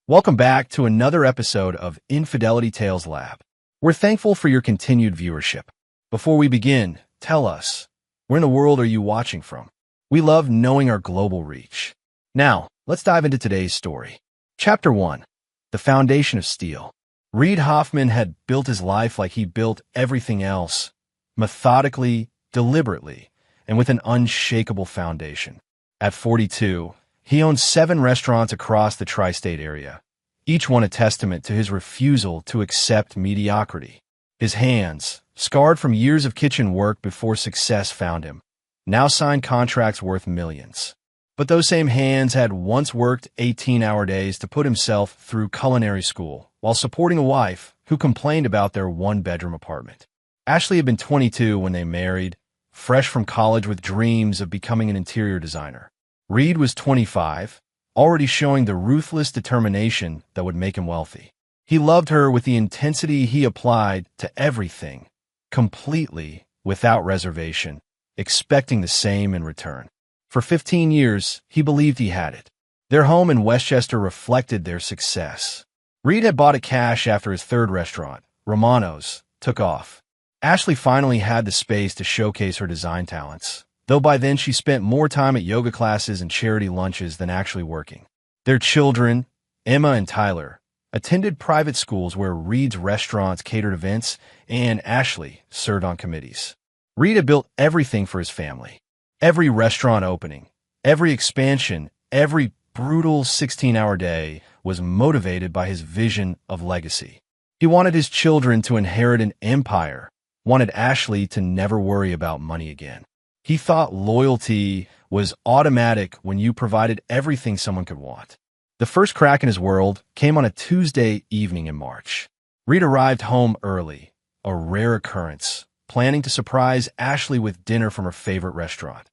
Welcome back to another episode of Infidelity Tales Lab. We're thankful for your continued viewership. Before we begin, tell us, where in the world are you watching from? We love knowing our global reach. Now, let's dive into today's story. Chapter 1. The Foundation of Steel. Reid Hoffman had built his life like he built everything else, methodically, deliberately, and with an unshakable foundation. At 42, he owned 7 restaurants across the tri-state area, each one a testament to his refusal to accept mediocrity. His hands, scarred from years of kitchen work before success found him, now signed contracts worth millions. But those same hands had once worked 18-hour days to put himself through culinary school while supporting a wife who complained about their one-bedroom apartment. Ashley had been 22 when they married, fresh from college with dreams of becoming an interior designer. Reid was 25, already showing the ruthless determination that would make him wealthy. He loved her with the intensity he applied to everything, completely, without reservation, expecting the same in return. For 15 years, he believed he had it. Their home in Westchester reflected their success. Reid had bought it cash after his third restaurant, Romano's, took off. Ashley finally had the space to showcase her design talents, though by then she spent more time at yoga classes and charity lunches than actually working. Their children, Emma and Tyler, attended private schools where Reid's restaurants catered events and Ashley served on committees. Reid had built everything for his family. Every restaurant opening, every expansion, every brutal 16-hour day was motivated by his vision of legacy. He wanted his children to inherit an empire, wanted Ashley to never worry about money again. He thought loyalty was automatic when you provided everything someone could want. The first crack in his world came on a Tuesday evening in March. Reid arrived home early, a rare occurrence, planning to surprise Ashley with dinner from her favorite restaurant.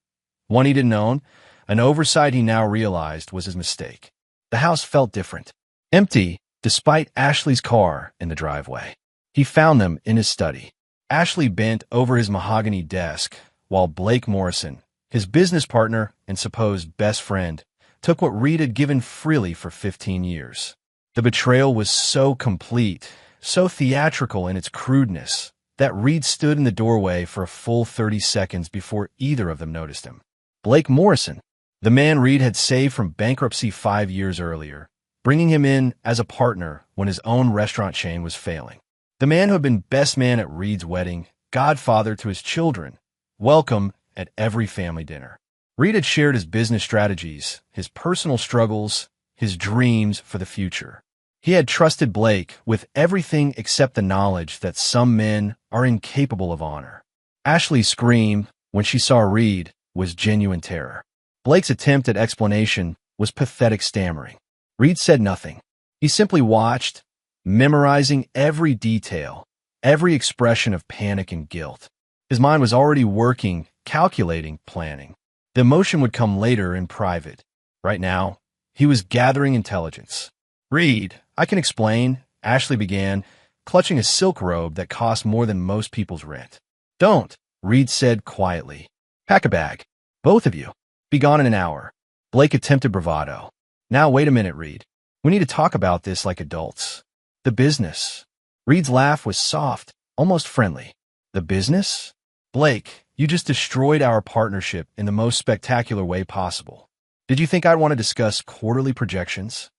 One he didn't own, an oversight he now realized was his mistake. The house felt different, empty, despite Ashley's car in the driveway. He found them in his study. Ashley bent over his mahogany desk, while Blake Morrison, his business partner and supposed best friend, took what Reid had given freely for 15 years. The betrayal was so complete, so theatrical in its crudeness, that Reid stood in the doorway for a full 30 seconds before either of them noticed him. Blake Morrison, the man Reid had saved from bankruptcy 5 years earlier, bringing him in as a partner when his own restaurant chain was failing. The man who had been best man at Reid's wedding, godfather to his children, welcome at every family dinner. Reid had shared his business strategies, his personal struggles, his dreams for the future. He had trusted Blake with everything except the knowledge that some men are incapable of honor. Ashley's scream, when she saw Reid, was genuine terror. Blake's attempt at explanation was pathetic stammering. Reid said nothing. He simply watched, memorizing every detail, every expression of panic and guilt. His mind was already working, calculating, planning. The emotion would come later in private. Right now, he was gathering intelligence. "Reid, I can explain," Ashley began, clutching a silk robe that cost more than most people's rent. "Don't," Reid said quietly. "Pack a bag. Both of you. Be gone in an hour." Blake attempted bravado. "Now wait a minute, Reid. We need to talk about this like adults. The business." Reid's laugh was soft, almost friendly. "The business? Blake, you just destroyed our partnership in the most spectacular way possible. Did you think I'd want to discuss quarterly projections?"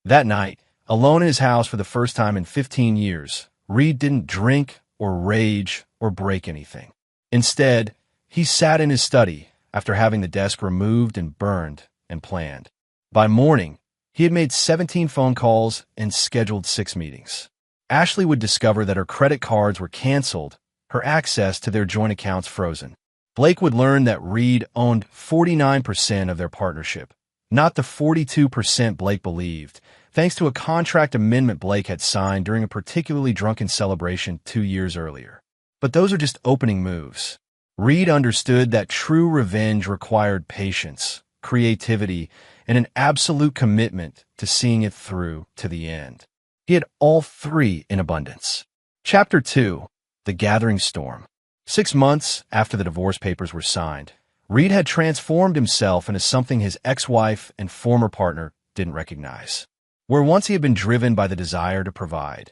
That night, alone in his house for the first time in 15 years, Reid didn't drink or rage or break anything. Instead, he sat in his study after having the desk removed and burned and planned. By morning, he had made 17 phone calls and scheduled 6 meetings. Ashley would discover that her credit cards were canceled, her access to their joint accounts frozen. Blake would learn that Reid owned 49% of their partnership, not the 42% Blake believed, thanks to a contract amendment Blake had signed during a particularly drunken celebration 2 years earlier. But those are just opening moves. Reid understood that true revenge required patience, creativity, and an absolute commitment to seeing it through to the end. He had all 3 in abundance. Chapter 2. The Gathering Storm. 6 months after the divorce papers were signed, Reid had transformed himself into something his ex-wife and former partner didn't recognize. Where once he had been driven by the desire to provide,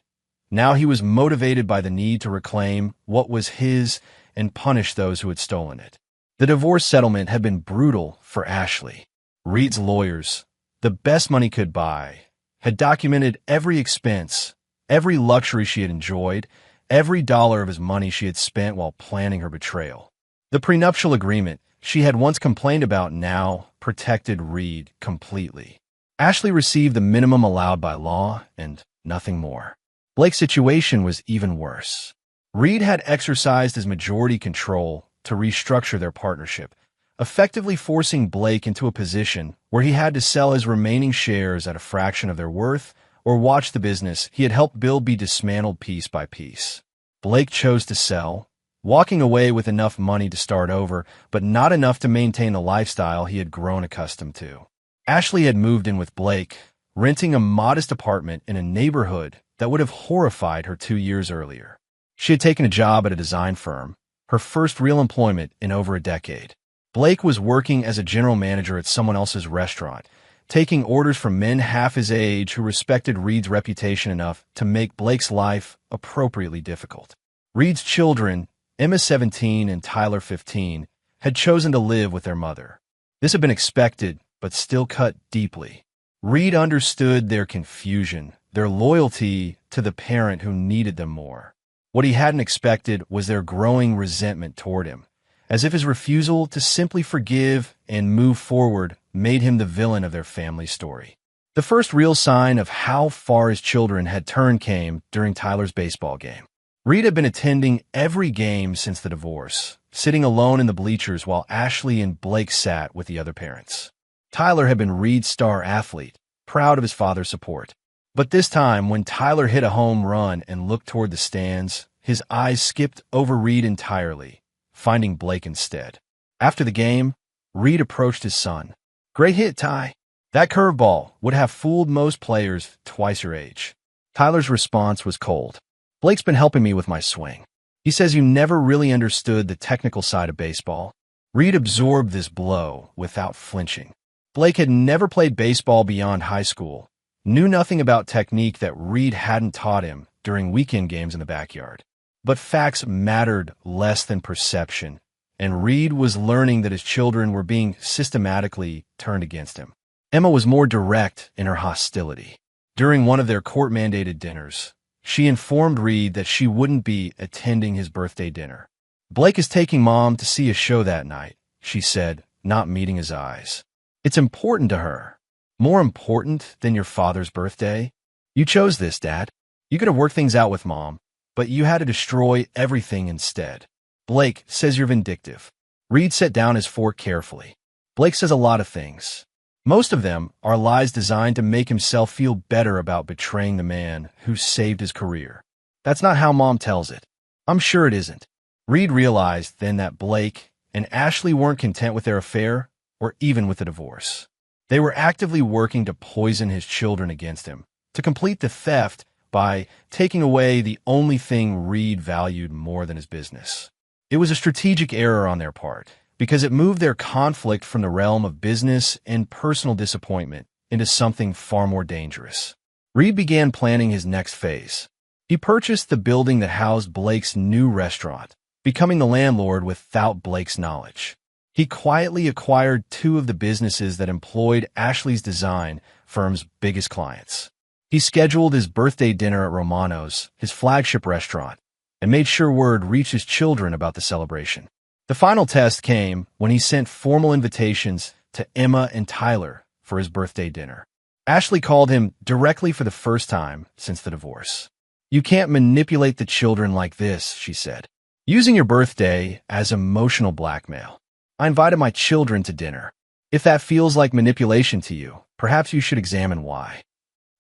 now he was motivated by the need to reclaim what was his and punish those who had stolen it. The divorce settlement had been brutal for Ashley. Reed's lawyers, the best money could buy, had documented every expense, every luxury she had enjoyed, every dollar of his money she had spent while planning her betrayal. The prenuptial agreement she had once complained about now protected Reed completely. Ashley received the minimum allowed by law and nothing more. Blake's situation was even worse. Reed had exercised his majority control to restructure their partnership, effectively forcing Blake into a position where he had to sell his remaining shares at a fraction of their worth or watch the business he had helped build be dismantled piece by piece. Blake chose to sell, walking away with enough money to start over, but not enough to maintain the lifestyle he had grown accustomed to. Ashley had moved in with Blake, renting a modest apartment in a neighborhood that would have horrified her 2 years earlier. She had taken a job at a design firm, her first real employment in over a decade. Blake was working as a general manager at someone else's restaurant, taking orders from men half his age who respected Reed's reputation enough to make Blake's life appropriately difficult. Reed's children, Emma 17 and Tyler 15, had chosen to live with their mother. This had been expected, but still cut deeply. Reed understood their confusion, their loyalty to the parent who needed them more. What he hadn't expected was their growing resentment toward him, as if his refusal to simply forgive and move forward made him the villain of their family story. The first real sign of how far his children had turned came during Tyler's baseball game. Reed had been attending every game since the divorce, sitting alone in the bleachers while Ashley and Blake sat with the other parents. Tyler had been Reed's star athlete, proud of his father's support. But this time, when Tyler hit a home run and looked toward the stands, his eyes skipped over Reed entirely, finding Blake instead. After the game, Reed approached his son. "Great hit, Ty. That curveball would have fooled most players twice your age." Tyler's response was cold. "Blake's been helping me with my swing. He says you never really understood the technical side of baseball." Reed absorbed this blow without flinching. Blake had never played baseball beyond high school, knew nothing about technique that Reed hadn't taught him during weekend games in the backyard. But facts mattered less than perception, and Reed was learning that his children were being systematically turned against him. Emma was more direct in her hostility. During one of their court-mandated dinners, she informed Reed that she wouldn't be attending his birthday dinner. "Blake is taking Mom to see a show that night," she said, not meeting his eyes. "It's important to her. More important than your father's birthday. You chose this, Dad. You could have worked things out with Mom, but you had to destroy everything instead. Blake says you're vindictive." Reed set down his fork carefully. "Blake says a lot of things. Most of them are lies designed to make himself feel better about betraying the man who saved his career. That's not how Mom tells it. I'm sure it isn't." Reed realized then that Blake and Ashley weren't content with their affair or even with the divorce. They were actively working to poison his children against him, to complete the theft by taking away the only thing Reed valued more than his business. It was a strategic error on their part, because it moved their conflict from the realm of business and personal disappointment into something far more dangerous. Reed began planning his next phase. He purchased the building that housed Blake's new restaurant, becoming the landlord without Blake's knowledge. He quietly acquired 2 of the businesses that employed Ashley's design firm's biggest clients. He scheduled his birthday dinner at Romano's, his flagship restaurant, and made sure word reached his children about the celebration. The final test came when he sent formal invitations to Emma and Tyler for his birthday dinner. Ashley called him directly for the first time since the divorce. "You can't manipulate the children like this," she said, "using your birthday as emotional blackmail. I invited my children to dinner. If that feels like manipulation to you, perhaps you should examine why.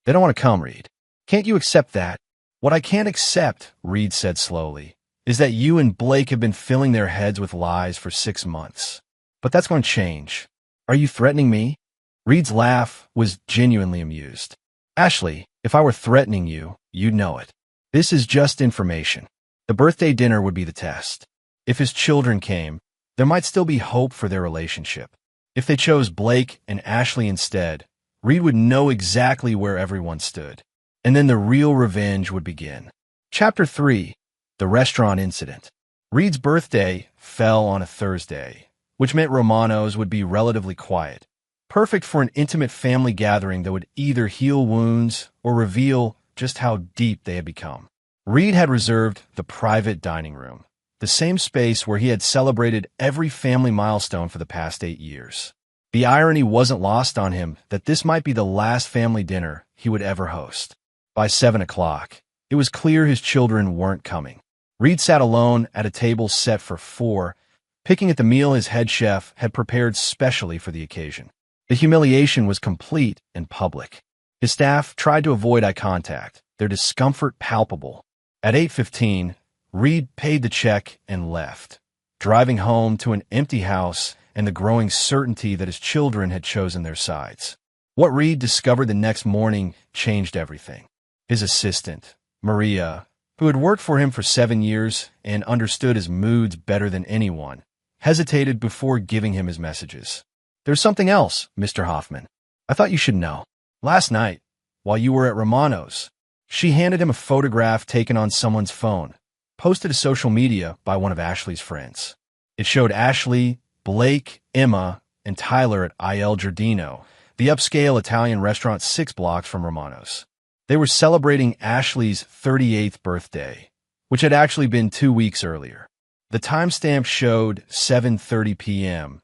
They don't want to come, Reed. Can't you accept that?" "What I can't accept," Reed said slowly, "is that you and Blake have been filling their heads with lies for 6 months. But that's going to change. Are you threatening me?" Reed's laugh was genuinely amused. "Ashley, if I were threatening you, you'd know it. This is just information. The birthday dinner would be the test. If his children came, there might still be hope for their relationship. If they chose Blake and Ashley instead, Reed would know exactly where everyone stood. And then the real revenge would begin. Chapter 3. The Restaurant Incident. Reed's birthday fell on a Thursday, which meant Romano's would be relatively quiet, perfect for an intimate family gathering that would either heal wounds or reveal just how deep they had become. Reed had reserved the private dining room, the same space where he had celebrated every family milestone for the past 8 years. The irony wasn't lost on him that this might be the last family dinner he would ever host. By 7 o'clock, it was clear his children weren't coming. Reed sat alone at a table set for 4, picking at the meal his head chef had prepared specially for the occasion. The humiliation was complete and public. His staff tried to avoid eye contact, their discomfort palpable. At 8:15, Reed paid the check and left, driving home to an empty house and the growing certainty that his children had chosen their sides. What Reed discovered the next morning changed everything. His assistant, Maria, who had worked for him for 7 years and understood his moods better than anyone, hesitated before giving him his messages. "There's something else, Mr. Hoffman. I thought you should know. Last night, while you were at Romano's," she handed him a photograph taken on someone's phone, posted to social media by one of Ashley's friends. It showed Ashley, Blake, Emma, and Tyler at Il Giardino, the upscale Italian restaurant 6 blocks from Romano's. They were celebrating Ashley's 38th birthday, which had actually been 2 weeks earlier. The timestamp showed 7:30 p.m.,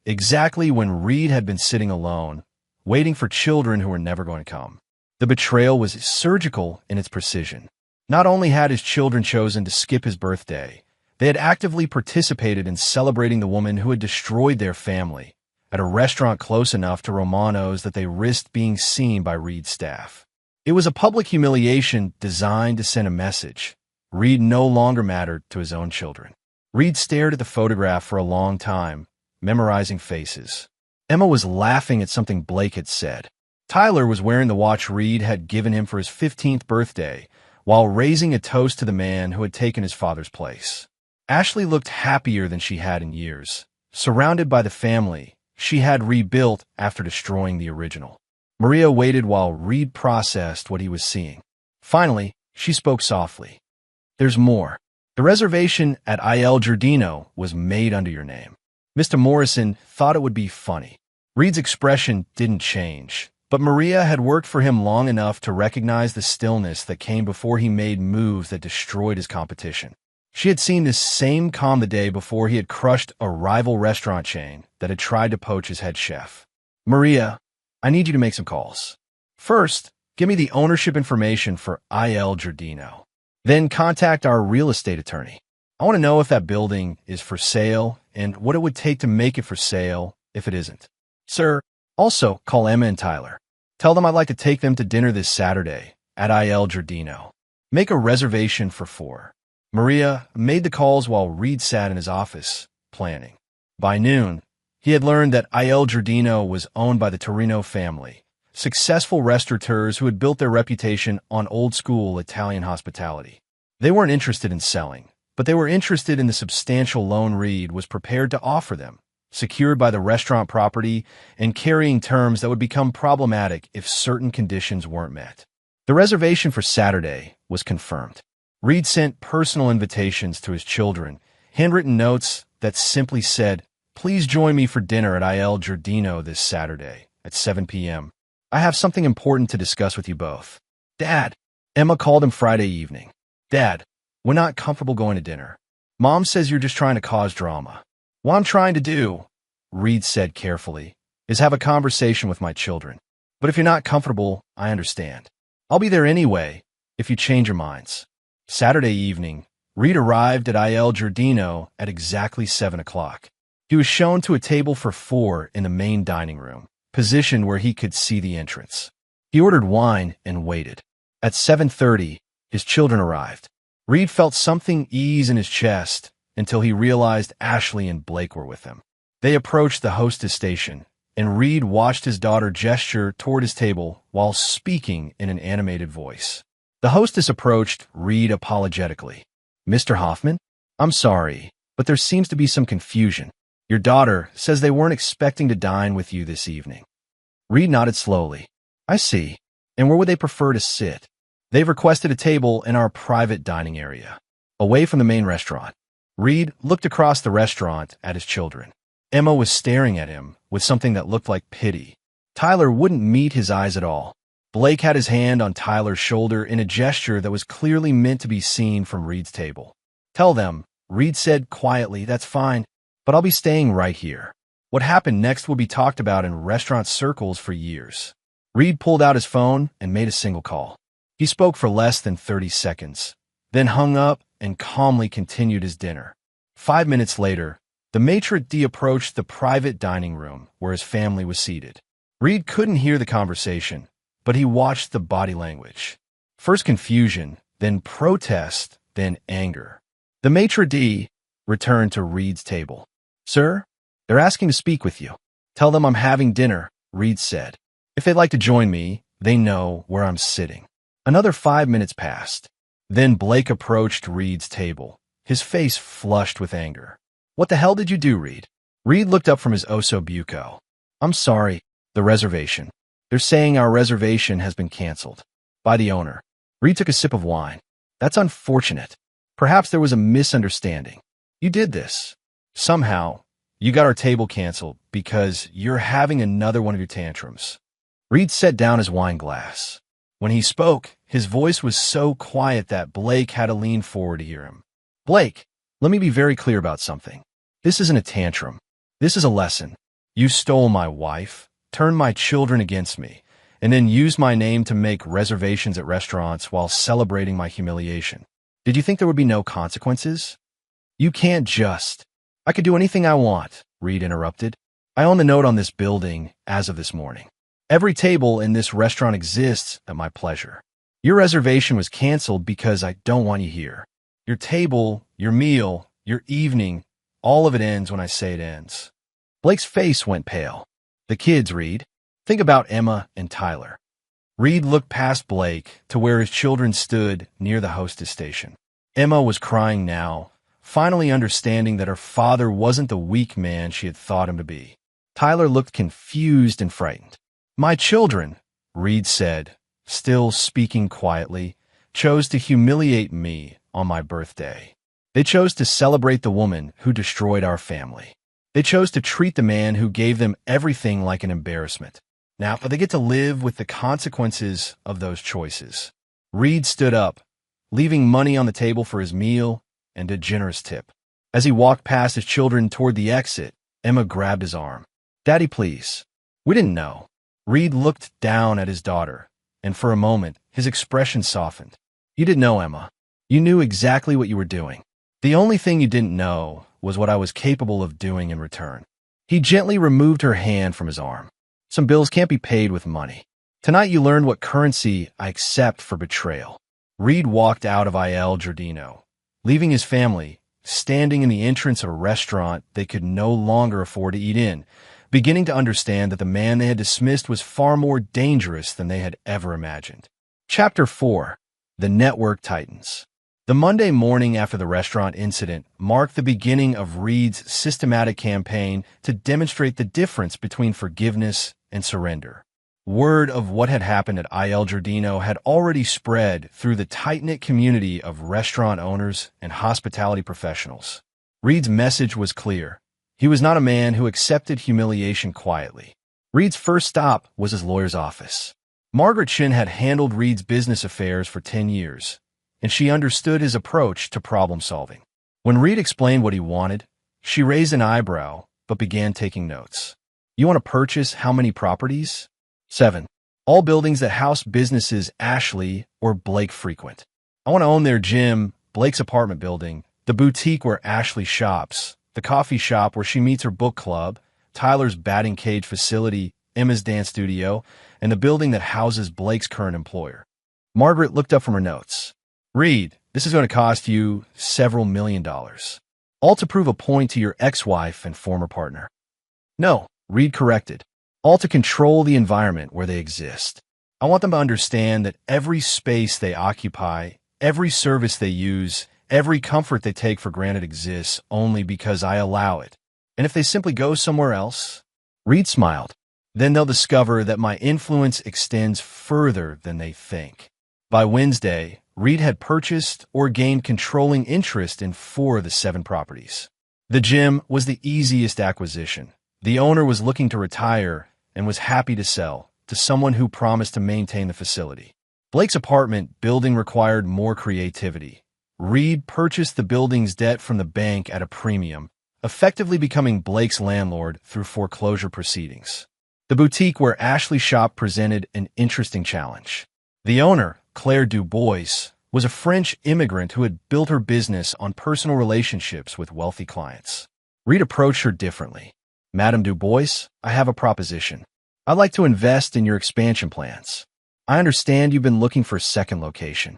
exactly when Reed had been sitting alone, waiting for children who were never going to come. The betrayal was surgical in its precision. Not only had his children chosen to skip his birthday, they had actively participated in celebrating the woman who had destroyed their family at a restaurant close enough to Romano's that they risked being seen by Reed's staff. It was a public humiliation designed to send a message. Reed no longer mattered to his own children. Reed stared at the photograph for a long time, memorizing faces. Emma was laughing at something Blake had said. Tyler was wearing the watch Reed had given him for his 15th birthday, while raising a toast to the man who had taken his father's place. Ashley looked happier than she had in years, surrounded by the family she had rebuilt after destroying the original. Maria waited while Reed processed what he was seeing. Finally, she spoke softly. "There's more. The reservation at Il Giardino was made under your name." Mr. Morrison thought it would be funny. Reed's expression didn't change, but Maria had worked for him long enough to recognize the stillness that came before he made moves that destroyed his competition. She had seen this same calm the day before he had crushed a rival restaurant chain that had tried to poach his head chef. "Maria, I need you to make some calls. First, give me the ownership information for Il Giardino. Then contact our real estate attorney. I want to know if that building is for sale and what it would take to make it for sale if it isn't. Sir, also call Emma and Tyler. Tell them I'd like to take them to dinner this Saturday at Il Giardino. Make a reservation for 4. Maria made the calls while Reed sat in his office, planning. By noon, he had learned that Il Giardino was owned by the Torino family, successful restaurateurs who had built their reputation on old-school Italian hospitality. They weren't interested in selling, but they were interested in the substantial loan Reed was prepared to offer them, secured by the restaurant property and carrying terms that would become problematic if certain conditions weren't met. The reservation for Saturday was confirmed. Reed sent personal invitations to his children, handwritten notes that simply said, "Please join me for dinner at Il Giardino this Saturday at 7 p.m. I have something important to discuss with you both." "Dad," Emma called him Friday evening. "Dad, we're not comfortable going to dinner. Mom says you're just trying to cause drama." "What I'm trying to do," Reed said carefully, "is have a conversation with my children. But if you're not comfortable, I understand. I'll be there anyway if you change your minds." Saturday evening, Reed arrived at Il Giardino at exactly 7 o'clock. He was shown to a table for 4 in the main dining room, positioned where he could see the entrance. He ordered wine and waited. At 7:30, his children arrived. Reed felt something ease in his chest until he realized Ashley and Blake were with him. They approached the hostess station, and Reed watched his daughter gesture toward his table while speaking in an animated voice. The hostess approached Reed apologetically. "Mr. Hoffman, I'm sorry, but there seems to be some confusion. Your daughter says they weren't expecting to dine with you this evening." Reed nodded slowly. I see. And where would they prefer to sit? They've requested a table in our private dining area, away from the main restaurant. Reed looked across the restaurant at his children. Emma was staring at him with something that looked like pity. Tyler wouldn't meet his eyes at all. Blake had his hand on Tyler's shoulder in a gesture that was clearly meant to be seen from Reed's table. Tell them, Reed said quietly, that's fine, but I'll be staying right here. What happened next will be talked about in restaurant circles for years. Reed pulled out his phone and made a single call. He spoke for less than 30 seconds, then hung up and calmly continued his dinner. 5 minutes later, the maitre d' approached the private dining room where his family was seated. Reed couldn't hear the conversation, but he watched the body language. First confusion, then protest, then anger. The maitre d' returned to Reed's table. Sir, they're asking to speak with you. Tell them I'm having dinner, Reed said. If they'd like to join me, they know where I'm sitting. Another 5 minutes passed. Then Blake approached Reed's table, his face flushed with anger. What the hell did you do, Reed? Reed looked up from his osso buco. I'm sorry, the reservation. They're saying our reservation has been canceled. By the owner. Reed took a sip of wine. That's unfortunate. Perhaps there was a misunderstanding. You did this. Somehow, you got our table canceled because you're having another one of your tantrums. Reed set down his wine glass. When he spoke, his voice was so quiet that Blake had to lean forward to hear him. Blake, let me be very clear about something. This isn't a tantrum. This is a lesson. You stole my wife, turned my children against me, and then used my name to make reservations at restaurants while celebrating my humiliation. Did you think there would be no consequences? You can't just. I could do anything I want, Reed interrupted. I own the note on this building as of this morning. Every table in this restaurant exists at my pleasure. Your reservation was canceled because I don't want you here. Your table, your meal, your evening, all of it ends when I say it ends. Blake's face went pale. The kids, Reed. Think about Emma and Tyler. Reed looked past Blake to where his children stood near the hostess station. Emma was crying now, finally understanding that her father wasn't the weak man she had thought him to be. Tyler looked confused and frightened. My children, Reed said, still speaking quietly, chose to humiliate me on my birthday. They chose to celebrate the woman who destroyed our family. They chose to treat the man who gave them everything like an embarrassment. Now, they get to live with the consequences of those choices. Reed stood up, leaving money on the table for his meal and a generous tip. As he walked past his children toward the exit, Emma grabbed his arm. Daddy, please. We didn't know. Reed looked down at his daughter, and for a moment, his expression softened. You didn't know, Emma. You knew exactly what you were doing. The only thing you didn't know was what I was capable of doing in return. He gently removed her hand from his arm. Some bills can't be paid with money. Tonight you learned what currency I accept for betrayal. Reed walked out of Il Giardino, leaving his family, standing in the entrance of a restaurant they could no longer afford to eat in, beginning to understand that the man they had dismissed was far more dangerous than they had ever imagined. Chapter 4. The Network Titans. The Monday morning after the restaurant incident marked the beginning of Reed's systematic campaign to demonstrate the difference between forgiveness and surrender. Word of what had happened at Il Giardino had already spread through the tight-knit community of restaurant owners and hospitality professionals. Reed's message was clear. He was not a man who accepted humiliation quietly. Reed's first stop was his lawyer's office. Margaret Shin had handled Reed's business affairs for 10 years, and she understood his approach to problem-solving. When Reed explained what he wanted, she raised an eyebrow but began taking notes. You want to purchase how many properties? 7. All buildings that house businesses Ashley or Blake frequent. I want to own their gym, Blake's apartment building, the boutique where Ashley shops, the coffee shop where she meets her book club, Tyler's batting cage facility, Emma's dance studio, and the building that houses Blake's current employer. Margaret looked up from her notes. Reed, this is going to cost you several $1 million. All to prove a point to your ex-wife and former partner. No, Reed corrected. All to control the environment where they exist. I want them to understand that every space they occupy, every service they use, every comfort they take for granted exists only because I allow it. And if they simply go somewhere else? Reed smiled. Then they'll discover that my influence extends further than they think. By Wednesday, Reed had purchased or gained controlling interest in 4 of the 7 properties. The gym was the easiest acquisition. The owner was looking to retire and was happy to sell to someone who promised to maintain the facility. Blake's apartment building required more creativity. Reed purchased the building's debt from the bank at a premium, effectively becoming Blake's landlord through foreclosure proceedings. The boutique where Ashley shopped presented an interesting challenge. The owner, Claire Dubois, was a French immigrant who had built her business on personal relationships with wealthy clients. Reed approached her differently. "Madame Dubois, I have a proposition. I'd like to invest in your expansion plans. I understand you've been looking for a second location."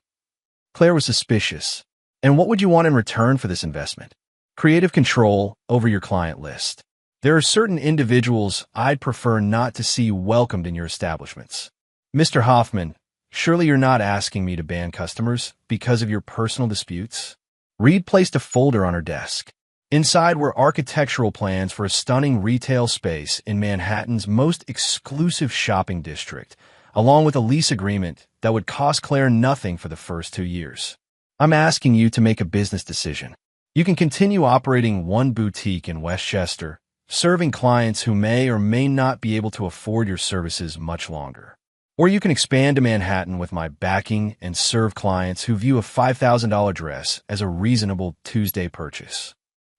Claire was suspicious. "And what would you want in return for this investment?" "Creative control over your client list. There are certain individuals I'd prefer not to see welcomed in your establishments." "Mr. Hoffman, surely you're not asking me to ban customers because of your personal disputes?" Reed placed a folder on her desk. Inside were architectural plans for a stunning retail space in Manhattan's most exclusive shopping district, along with a lease agreement that would cost Claire nothing for the first 2 years. "I'm asking you to make a business decision. You can continue operating one boutique in Westchester, serving clients who may or may not be able to afford your services much longer. Or you can expand to Manhattan with my backing and serve clients who view a $5,000 dress as a reasonable Tuesday purchase."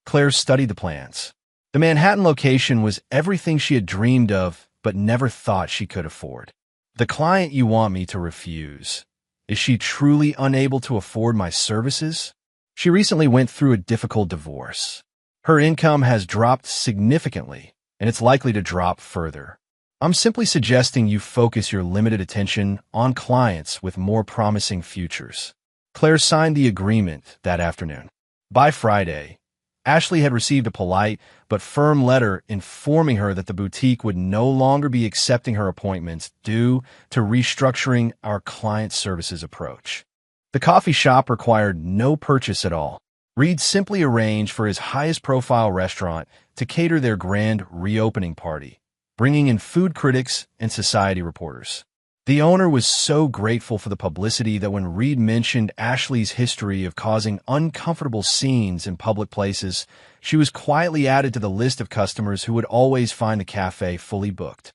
Claire studied the plans. The Manhattan location was everything she had dreamed of but never thought she could afford. "The client you want me to refuse. Is she truly unable to afford my services? She recently went through a difficult divorce. Her income has dropped significantly, and it's likely to drop further. I'm simply suggesting you focus your limited attention on clients with more promising futures." Claire signed the agreement that afternoon. By Friday, Ashley had received a polite but firm letter informing her that the boutique would no longer be accepting her appointments due to restructuring our client services approach. The coffee shop required no purchase at all. Reed simply arranged for his highest-profile restaurant to cater their grand reopening party, bringing in food critics and society reporters. The owner was so grateful for the publicity that when Reed mentioned Ashley's history of causing uncomfortable scenes in public places, she was quietly added to the list of customers who would always find the cafe fully booked.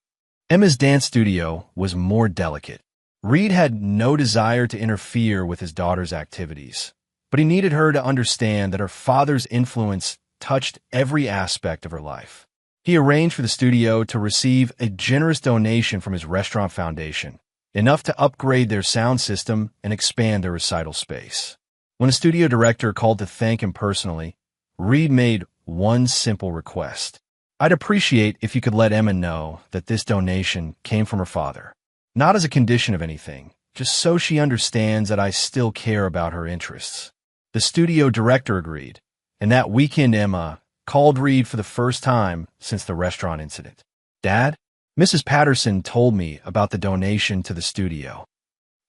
Emma's dance studio was more delicate. Reed had no desire to interfere with his daughter's activities, but he needed her to understand that her father's influence touched every aspect of her life. He arranged for the studio to receive a generous donation from his restaurant foundation, enough to upgrade their sound system and expand their recital space. When the studio director called to thank him personally, Reed made one simple request. "I'd appreciate if you could let Emma know that this donation came from her father. Not as a condition of anything, just so she understands that I still care about her interests." The studio director agreed, and that weekend Emma called Reed for the first time since the restaurant incident. "Dad, Mrs. Patterson told me about the donation to the studio.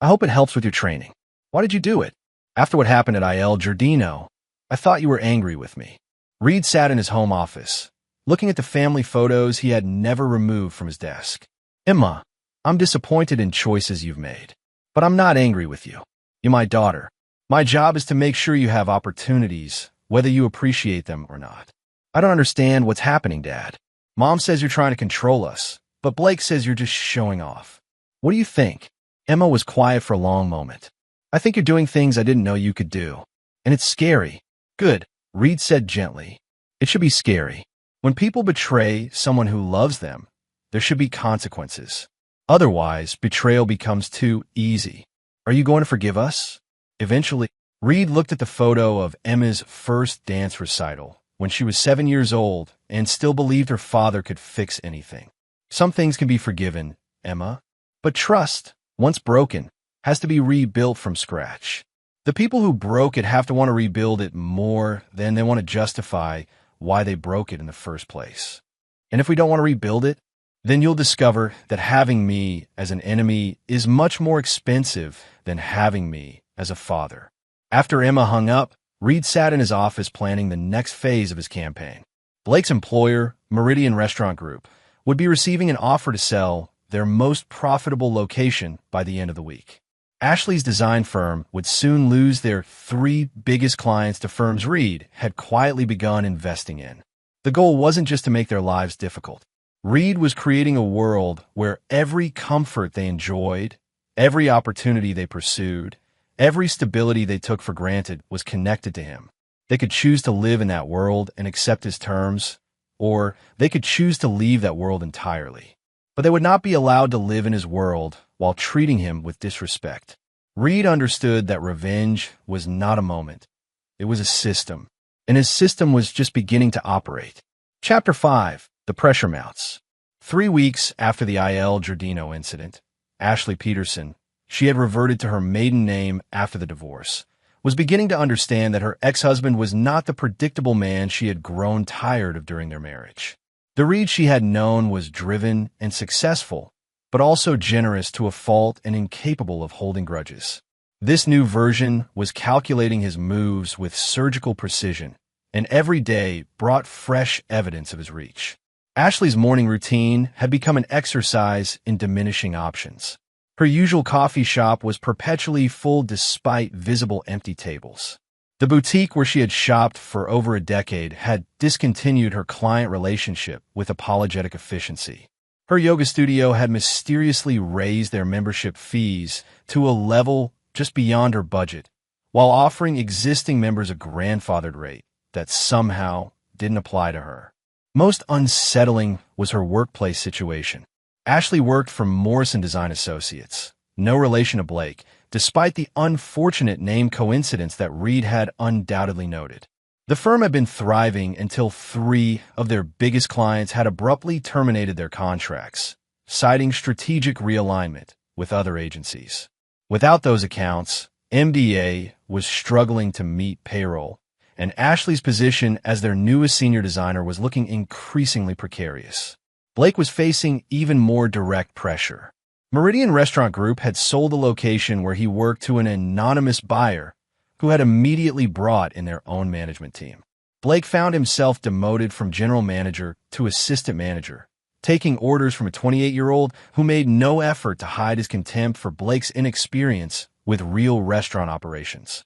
I hope it helps with your training. Why did you do it? After what happened at Il Giardino, I thought you were angry with me." Reed sat in his home office, looking at the family photos he had never removed from his desk. "Emma, I'm disappointed in choices you've made, but I'm not angry with you. You're my daughter. My job is to make sure you have opportunities, whether you appreciate them or not." "I don't understand what's happening, Dad. Mom says you're trying to control us, but Blake says you're just showing off. What do you think?" Emma was quiet for a long moment. "I think you're doing things I didn't know you could do, and it's scary." "Good," Reed said gently. "It should be scary. When people betray someone who loves them, there should be consequences. Otherwise, betrayal becomes too easy. Are you going to forgive us?" Eventually, Reed looked at the photo of Emma's first dance recital when she was 7 years old and still believed her father could fix anything. "Some things can be forgiven, Emma, but trust, once broken, has to be rebuilt from scratch. The people who broke it have to want to rebuild it more than they want to justify why they broke it in the first place. And if we don't want to rebuild it, then you'll discover that having me as an enemy is much more expensive than having me as a father." After Emma hung up, Reed sat in his office planning the next phase of his campaign. Blake's employer, Meridian Restaurant Group, would be receiving an offer to sell their most profitable location by the end of the week. Ashley's design firm would soon lose their three biggest clients to firms Reed had quietly begun investing in. The goal wasn't just to make their lives difficult. Reed was creating a world where every comfort they enjoyed, every opportunity they pursued, every stability they took for granted was connected to him. They could choose to live in that world and accept his terms, or they could choose to leave that world entirely. But they would not be allowed to live in his world while treating him with disrespect. Reed understood that revenge was not a moment. It was a system, and his system was just beginning to operate. Chapter 5. The Pressure Mounts. 3 weeks after the Il Giardino incident, Ashley Peterson, she had reverted to her maiden name after the divorce, was beginning to understand that her ex-husband was not the predictable man she had grown tired of during their marriage. The Reed she had known was driven and successful, but also generous to a fault and incapable of holding grudges. This new version was calculating his moves with surgical precision, and every day brought fresh evidence of his reach. Ashley's morning routine had become an exercise in diminishing options. Her usual coffee shop was perpetually full despite visible empty tables. The boutique where she had shopped for over a decade had discontinued her client relationship with apologetic efficiency. Her yoga studio had mysteriously raised their membership fees to a level just beyond her budget, while offering existing members a grandfathered rate that somehow didn't apply to her. Most unsettling was her workplace situation. Ashley worked for Morrison Design Associates, no relation to Blake, despite the unfortunate name coincidence that Reed had undoubtedly noted. The firm had been thriving until 3 of their biggest clients had abruptly terminated their contracts, citing strategic realignment with other agencies. Without those accounts, MDA was struggling to meet payroll, and Ashley's position as their newest senior designer was looking increasingly precarious. Blake was facing even more direct pressure. Meridian Restaurant Group had sold the location where he worked to an anonymous buyer who had immediately brought in their own management team. Blake found himself demoted from general manager to assistant manager, taking orders from a 28-year-old who made no effort to hide his contempt for Blake's inexperience with real restaurant operations.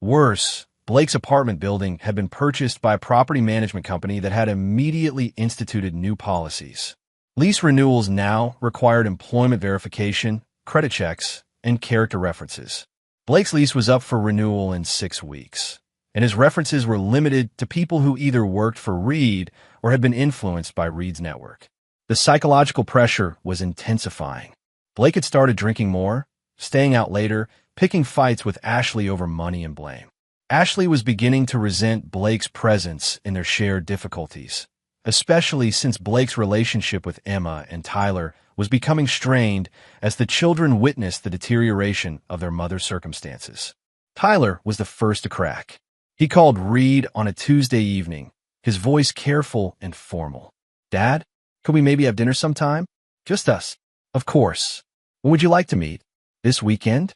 Worse, Blake's apartment building had been purchased by a property management company that had immediately instituted new policies. Lease renewals now required employment verification, credit checks, and character references. Blake's lease was up for renewal in 6 weeks, and his references were limited to people who either worked for Reed or had been influenced by Reed's network. The psychological pressure was intensifying. Blake had started drinking more, staying out later, picking fights with Ashley over money and blame. Ashley was beginning to resent Blake's presence in their shared difficulties, especially since Blake's relationship with Emma and Tyler was becoming strained as the children witnessed the deterioration of their mother's circumstances. Tyler was the first to crack. He called Reed on a Tuesday evening, his voice careful and formal. "Dad, could we maybe have dinner sometime? Just us." "Of course. When would you like to meet? This weekend?"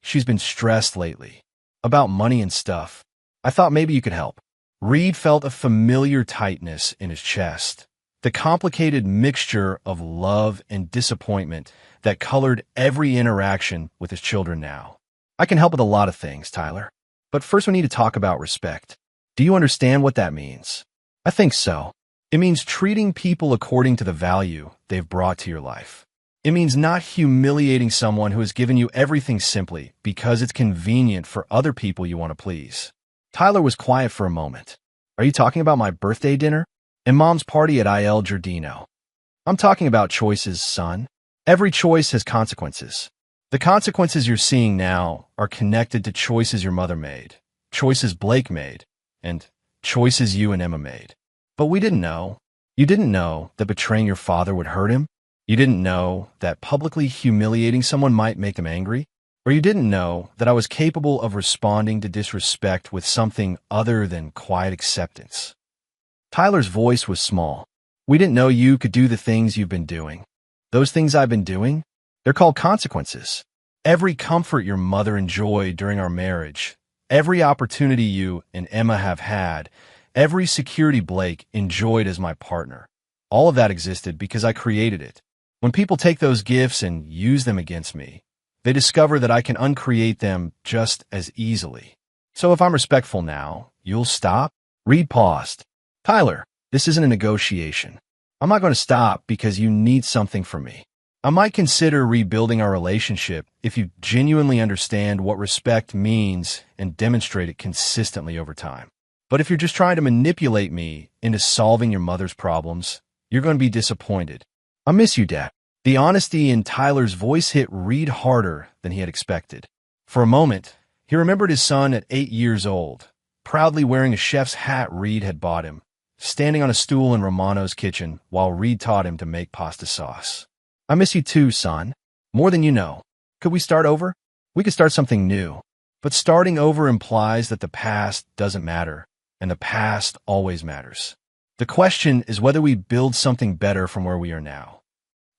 She's been stressed lately. About money and stuff. I thought maybe you could help." Reed felt a familiar tightness in his chest, the complicated mixture of love and disappointment that colored every interaction with his children now. "I can help with a lot of things, Tyler. But first we need to talk about respect. Do you understand what that means?" "I think so. It means treating people according to the value they've brought to your life. It means not humiliating someone who has given you everything simply because it's convenient for other people you want to please." Tyler was quiet for a moment. "Are you talking about my birthday dinner? And Mom's party at Il Giardino?" "I'm talking about choices, son. Every choice has consequences. The consequences you're seeing now are connected to choices your mother made, choices Blake made, and choices you and Emma made. But we didn't know. You didn't know that betraying your father would hurt him. You didn't know that publicly humiliating someone might make them angry. Or you didn't know that I was capable of responding to disrespect with something other than quiet acceptance." Tyler's voice was small. "We didn't know you could do the things you've been doing. Those things I've been doing? They're called consequences. Every comfort your mother enjoyed during our marriage, every opportunity you and Emma have had, every security Blake enjoyed as my partner, All of that existed because I created it. When people take those gifts and use them against me, they discover that I can uncreate them just as easily. So if I'm respectful now, you'll stop? Reed paused. Tyler, this isn't a negotiation. I'm not going to stop because you need something from me. I might consider rebuilding our relationship if you genuinely understand what respect means and demonstrate it consistently over time. But if you're just trying to manipulate me into solving your mother's problems, you're going to be disappointed. I miss you, Dad. The honesty in Tyler's voice hit Reed harder than he had expected. For a moment, he remembered his son at 8 years old, proudly wearing a chef's hat Reed had bought him, standing on a stool in Romano's kitchen while Reed taught him to make pasta sauce. I miss you too, son. More than you know. Could we start over? We could start something new. But starting over implies that the past doesn't matter, and the past always matters. The question is whether we build something better from where we are now.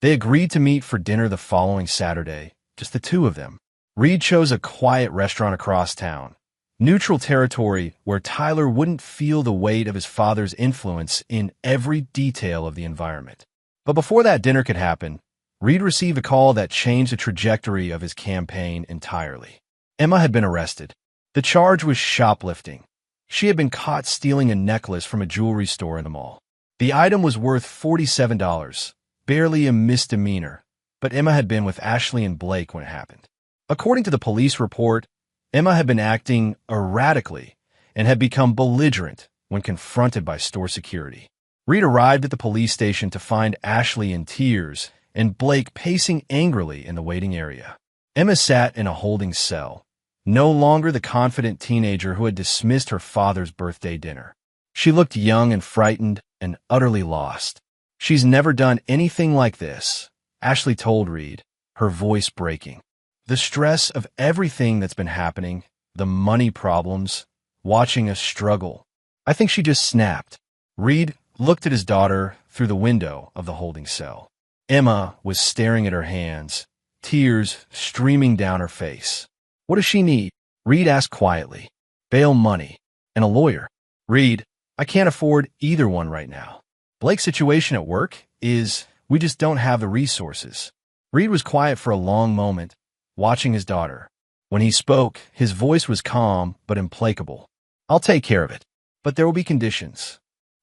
They agreed to meet for dinner the following Saturday, just the two of them. Reed chose a quiet restaurant across town, neutral territory where Tyler wouldn't feel the weight of his father's influence in every detail of the environment. But before that dinner could happen, Reed received a call that changed the trajectory of his campaign entirely. Emma had been arrested. The charge was shoplifting. She had been caught stealing a necklace from a jewelry store in the mall. The item was worth $47, barely a misdemeanor, but Emma had been with Ashley and Blake when it happened. According to the police report, Emma had been acting erratically and had become belligerent when confronted by store security. Reed arrived at the police station to find Ashley in tears and Blake pacing angrily in the waiting area. Emma sat in a holding cell, no longer the confident teenager who had dismissed her father's birthday dinner. She looked young and frightened and utterly lost. She's never done anything like this, Ashley told Reed, her voice breaking. The stress of everything that's been happening, the money problems, watching us struggle. I think she just snapped. Reed looked at his daughter through the window of the holding cell. Emma was staring at her hands, tears streaming down her face. What does she need? Reed asked quietly. Bail money and a lawyer. Reed, I can't afford either one right now. Blake's situation at work is we just don't have the resources. Reed was quiet for a long moment, watching his daughter. When he spoke, his voice was calm but implacable. I'll take care of it, but there will be conditions.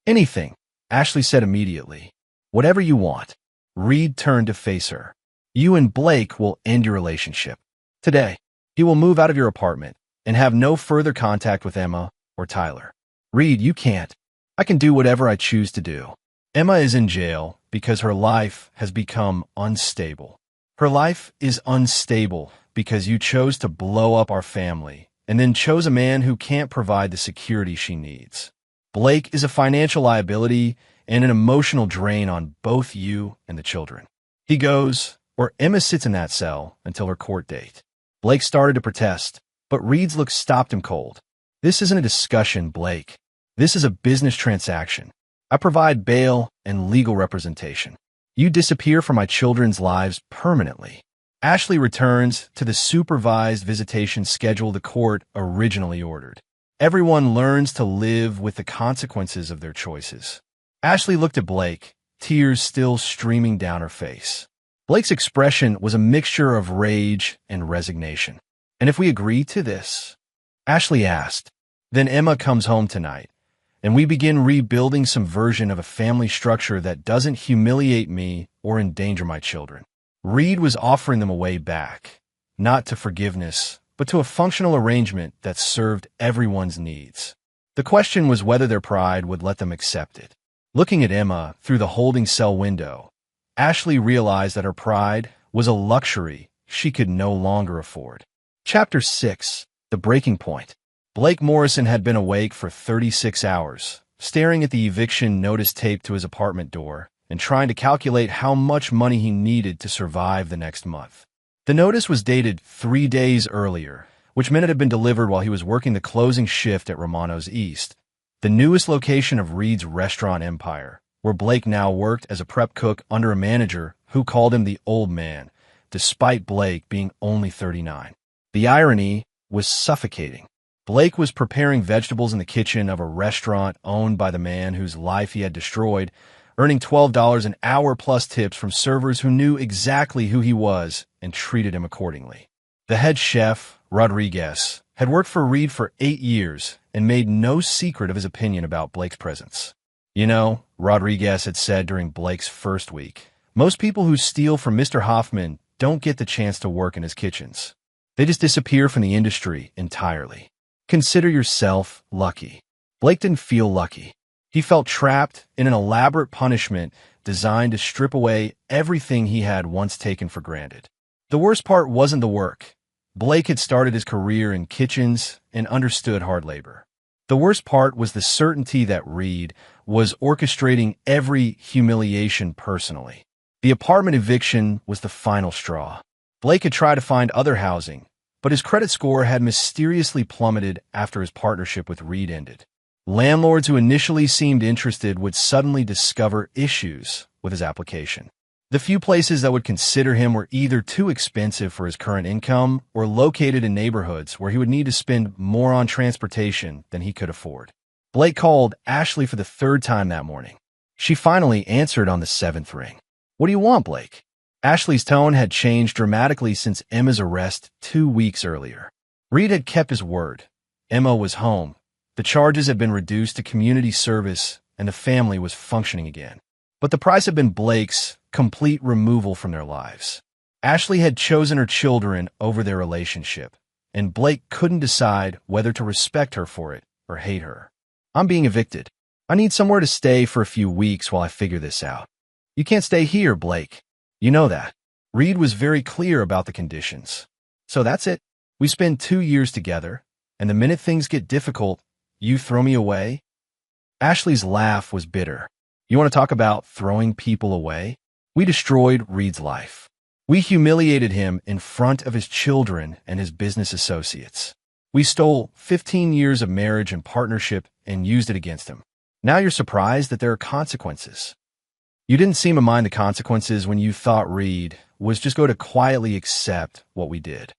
Anything, Ashley said immediately. Whatever you want. Reed turned to face her. You and Blake will end your relationship. Today, he will move out of your apartment and have no further contact with Emma or Tyler. Reed, you can't. I can do whatever I choose to do. Emma is in jail because her life has become unstable. Her life is unstable because you chose to blow up our family and then chose a man who can't provide the security she needs. Blake is a financial liability and an emotional drain on both you and the children. He goes, or Emma sits in that cell until her court date. Blake started to protest, but Reed's look stopped him cold. This isn't a discussion, Blake. This is a business transaction. I provide bail and legal representation. You disappear from my children's lives permanently. Ashley returns to the supervised visitation schedule the court originally ordered. Everyone learns to live with the consequences of their choices. Ashley looked at Blake, tears still streaming down her face. Blake's expression was a mixture of rage and resignation. And if we agree to this? Ashley asked. Then Emma comes home tonight, and we begin rebuilding some version of a family structure that doesn't humiliate me or endanger my children. Reed was offering them a way back, not to forgiveness, but to a functional arrangement that served everyone's needs. The question was whether their pride would let them accept it. Looking at Emma through the holding cell window, Ashley realized that her pride was a luxury she could no longer afford. Chapter 6. The Breaking Point. Blake Morrison had been awake for 36 hours, staring at the eviction notice taped to his apartment door and trying to calculate how much money he needed to survive the next month. The notice was dated 3 days earlier, which meant it had been delivered while he was working the closing shift at Romano's East, the newest location of Reed's restaurant empire, where Blake now worked as a prep cook under a manager who called him the old man, despite Blake being only 39. The irony was suffocating. Blake was preparing vegetables in the kitchen of a restaurant owned by the man whose life he had destroyed, earning $12 an hour plus tips from servers who knew exactly who he was and treated him accordingly. The head chef, Rodriguez, had worked for Reed for 8 years and made no secret of his opinion about Blake's presence. You know, Rodriguez had said during Blake's first week, most people who steal from Mr. Hoffman don't get the chance to work in his kitchens. They just disappear from the industry entirely. Consider yourself lucky. Blake didn't feel lucky. He felt trapped in an elaborate punishment designed to strip away everything he had once taken for granted. The worst part wasn't the work. Blake had started his career in kitchens and understood hard labor. The worst part was the certainty that Reed was orchestrating every humiliation personally. The apartment eviction was the final straw. Blake had tried to find other housing, but his credit score had mysteriously plummeted after his partnership with Reed ended. Landlords who initially seemed interested would suddenly discover issues with his application. The few places that would consider him were either too expensive for his current income or located in neighborhoods where he would need to spend more on transportation than he could afford. Blake called Ashley for the 3rd time that morning. She finally answered on the 7th ring. "What do you want, Blake?" Ashley's tone had changed dramatically since Emma's arrest 2 weeks earlier. Reed had kept his word. Emma was home. The charges had been reduced to community service, and the family was functioning again. But the price had been Blake's complete removal from their lives. Ashley had chosen her children over their relationship, and Blake couldn't decide whether to respect her for it or hate her. "I'm being evicted. I need somewhere to stay for a few weeks while I figure this out." "You can't stay here, Blake. You know that." Reed was very clear about the conditions. "So that's it. We spend 2 years together, and the minute things get difficult, you throw me away?" Ashley's laugh was bitter. "You want to talk about throwing people away? We destroyed Reed's life. We humiliated him in front of his children and his business associates. We stole 15 years of marriage and partnership and used it against him. Now you're surprised that there are consequences. You didn't seem to mind the consequences when you thought Reed was just going to quietly accept what we did.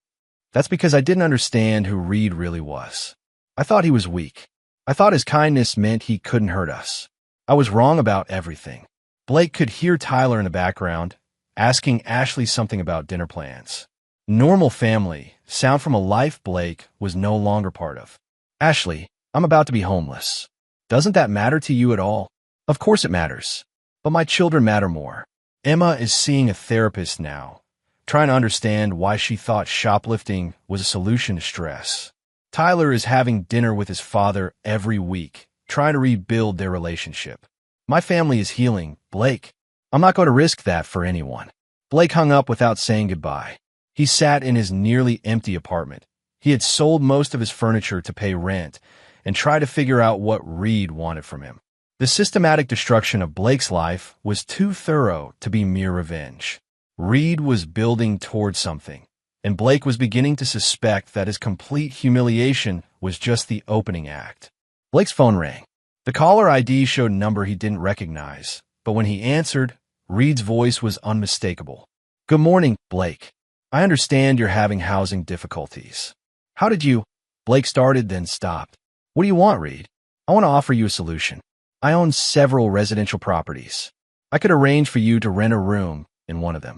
That's because I didn't understand who Reed really was. I thought he was weak. I thought his kindness meant he couldn't hurt us. I was wrong about everything." Blake could hear Tyler in the background, asking Ashley something about dinner plans. Normal family, sound from a life Blake was no longer part of. "Ashley, I'm about to be homeless. Doesn't that matter to you at all?" "Of course it matters. But my children matter more." Emma is seeing a therapist now, trying to understand why she thought shoplifting was a solution to stress. Tyler is having dinner with his father every week, trying to rebuild their relationship. "My family is healing, Blake. I'm not going to risk that for anyone." Blake hung up without saying goodbye. He sat in his nearly empty apartment. He had sold most of his furniture to pay rent and tried to figure out what Reed wanted from him. The systematic destruction of Blake's life was too thorough to be mere revenge. Reed was building towards something, and Blake was beginning to suspect that his complete humiliation was just the opening act. Blake's phone rang. The caller ID showed a number he didn't recognize, but when he answered, Reed's voice was unmistakable. "Good morning, Blake. I understand you're having housing difficulties. How did you—" Blake started, then stopped. "What do you want, Reed? I want to offer you a solution. I own several residential properties. I could arrange for you to rent a room in one of them.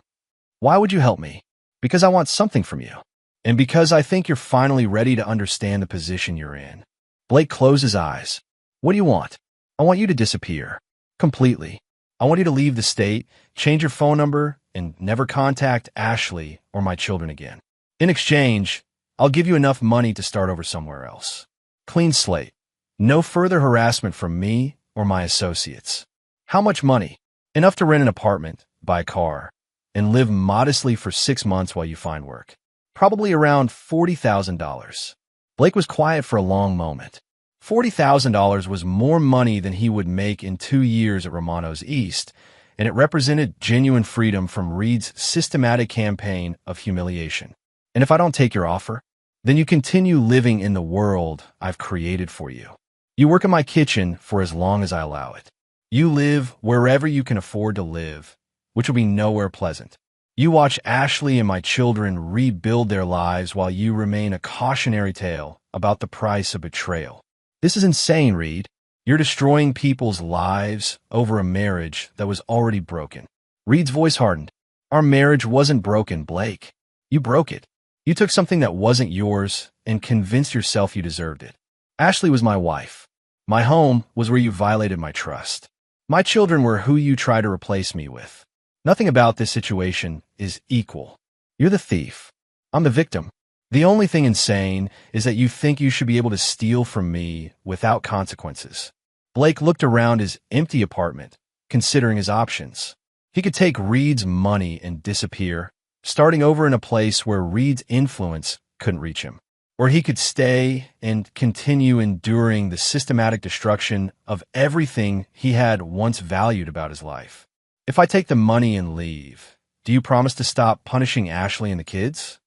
Why would you help me? Because I want something from you, and because I think you're finally ready to understand the position you're in." Blake closed his eyes. "What do you want?" "I want you to disappear. Completely. I want you to leave the state, change your phone number, and never contact Ashley or my children again. In exchange, I'll give you enough money to start over somewhere else. Clean slate. No further harassment from me or my associates." "How much money?" "Enough to rent an apartment, buy a car, and live modestly for 6 months while you find work. Probably around $40,000. Blake was quiet for a long moment. $40,000 was more money than he would make in 2 years at Romano's East, and it represented genuine freedom from Reed's systematic campaign of humiliation. "And if I don't take your offer, then you continue living in the world I've created for you. You work in my kitchen for as long as I allow it. You live wherever you can afford to live, which will be nowhere pleasant. You watch Ashley and my children rebuild their lives while you remain a cautionary tale about the price of betrayal." "This is insane, Reed. You're destroying people's lives over a marriage that was already broken. Reed's voice hardened. Our marriage wasn't broken, Blake. You broke it. You took something that wasn't yours and convinced yourself you deserved it. Ashley was my wife. My home was where you violated my trust. My children were who you tried to replace me with. Nothing about this situation is equal. You're the thief. I'm the victim. The only thing insane is that you think you should be able to steal from me without consequences. Blake looked around his empty apartment, considering his options. He could take Reed's money and disappear, starting over in a place where Reed's influence couldn't reach him. Or he could stay and continue enduring the systematic destruction of everything he had once valued about his life. If I take the money and leave, do you promise to stop punishing Ashley and the kids?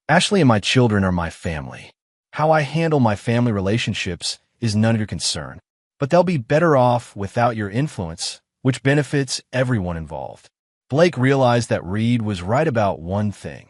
Ashley and my children are my family. How I handle my family relationships is none of your concern. But they'll be better off without your influence, which benefits everyone involved. Blake realized that Reed was right about one thing.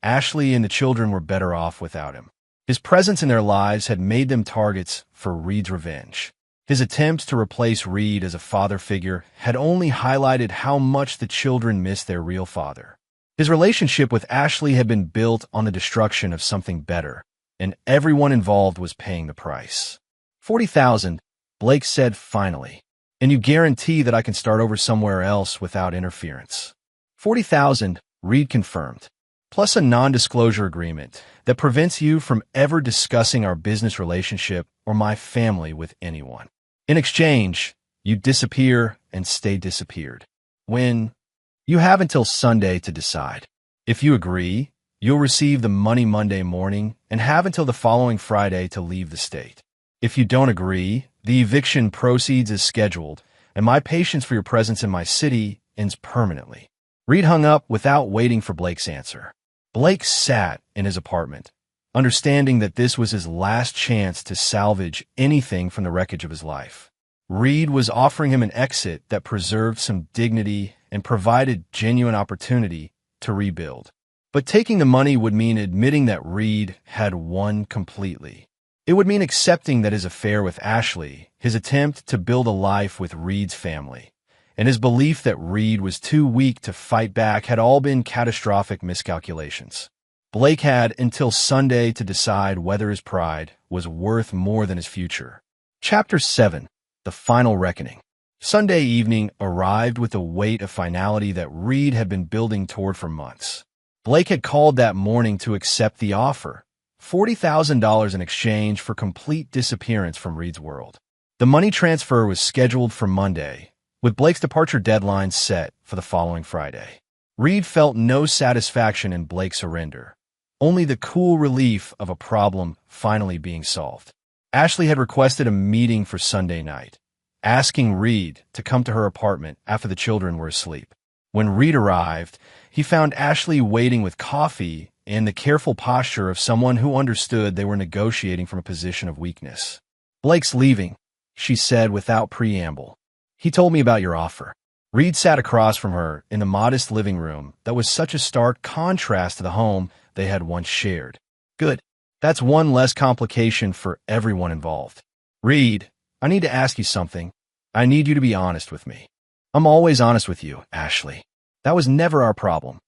Ashley and the children were better off without him. His presence in their lives had made them targets for Reed's revenge. His attempts to replace Reed as a father figure had only highlighted how much the children missed their real father. His relationship with Ashley had been built on the destruction of something better, and everyone involved was paying the price. 40,000, Blake said finally. And you guarantee that I can start over somewhere else without interference. 40,000, Reed confirmed, plus a non-disclosure agreement that prevents you from ever discussing our business relationship or my family with anyone. In exchange, you disappear and stay disappeared. You have until Sunday to decide. If you agree, you'll receive the money Monday morning and have until the following Friday to leave the state. If you don't agree, the eviction proceeds as scheduled, and my patience for your presence in my city ends permanently. Reed hung up without waiting for Blake's answer. Blake sat in his apartment, understanding that this was his last chance to salvage anything from the wreckage of his life. Reed was offering him an exit that preserved some dignity and provided genuine opportunity to rebuild. But taking the money would mean admitting that Reed had won completely. It would mean accepting that his affair with Ashley, his attempt to build a life with Reed's family, and his belief that Reed was too weak to fight back had all been catastrophic miscalculations. Blake had until Sunday to decide whether his pride was worth more than his future. Chapter 7. The Final Reckoning. Sunday evening arrived with a weight of finality that Reed had been building toward for months. Blake had called that morning to accept the offer, $40,000 in exchange for complete disappearance from Reed's world. The money transfer was scheduled for Monday, with Blake's departure deadline set for the following Friday. Reed felt no satisfaction in Blake's surrender, only the cool relief of a problem finally being solved. Ashley had requested a meeting for Sunday night, asking Reed to come to her apartment after the children were asleep. When Reed arrived, he found Ashley waiting with coffee and the careful posture of someone who understood they were negotiating from a position of weakness. "Blake's leaving," she said without preamble. "He told me about your offer." Reed sat across from her in the modest living room that was such a stark contrast to the home they had once shared. "Good. That's one less complication for everyone involved." "Reed, I need to ask you something. I need you to be honest with me." "I'm always honest with you, Ashley. That was never our problem."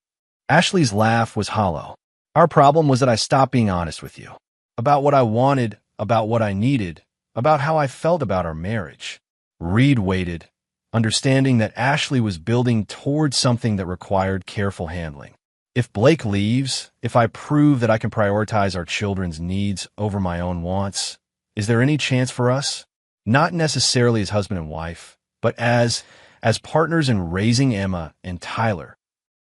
Ashley's laugh was hollow. "Our problem was that I stopped being honest with you. About what I wanted, about what I needed, about how I felt about our marriage." Reed waited, understanding that Ashley was building towards something that required careful handling. "If Blake leaves, if I prove that I can prioritize our children's needs over my own wants, is there any chance for us? Not necessarily as husband and wife, but as partners in raising Emma and Tyler."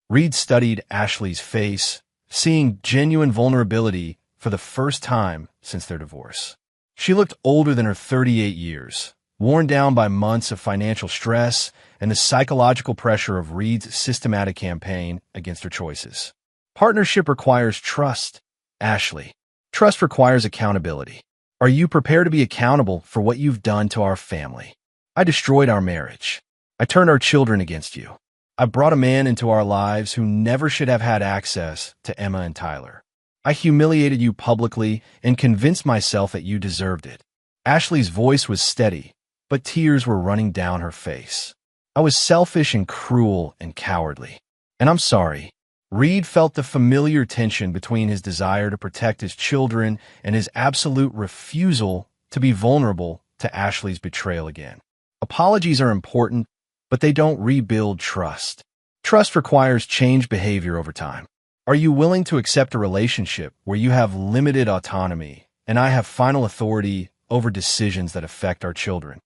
Reed studied Ashley's face, seeing genuine vulnerability for the first time since their divorce. She looked older than her 38 years, worn down by months of financial stress and the psychological pressure of Reed's systematic campaign against her choices. "Partnership requires trust, Ashley. Trust requires accountability. Are you prepared to be accountable for what you've done to our family? I destroyed our marriage. I turned our children against you. I brought a man into our lives who never should have had access to Emma and Tyler. I humiliated you publicly and convinced myself that you deserved it." Ashley's voice was steady, but tears were running down her face. I was selfish and cruel and cowardly. And I'm sorry. Reed felt the familiar tension between his desire to protect his children and his absolute refusal to be vulnerable to Ashley's betrayal again. Apologies are important, but they don't rebuild trust. Trust requires changed behavior over time. Are you willing to accept a relationship where you have limited autonomy and I have final authority over decisions that affect our children?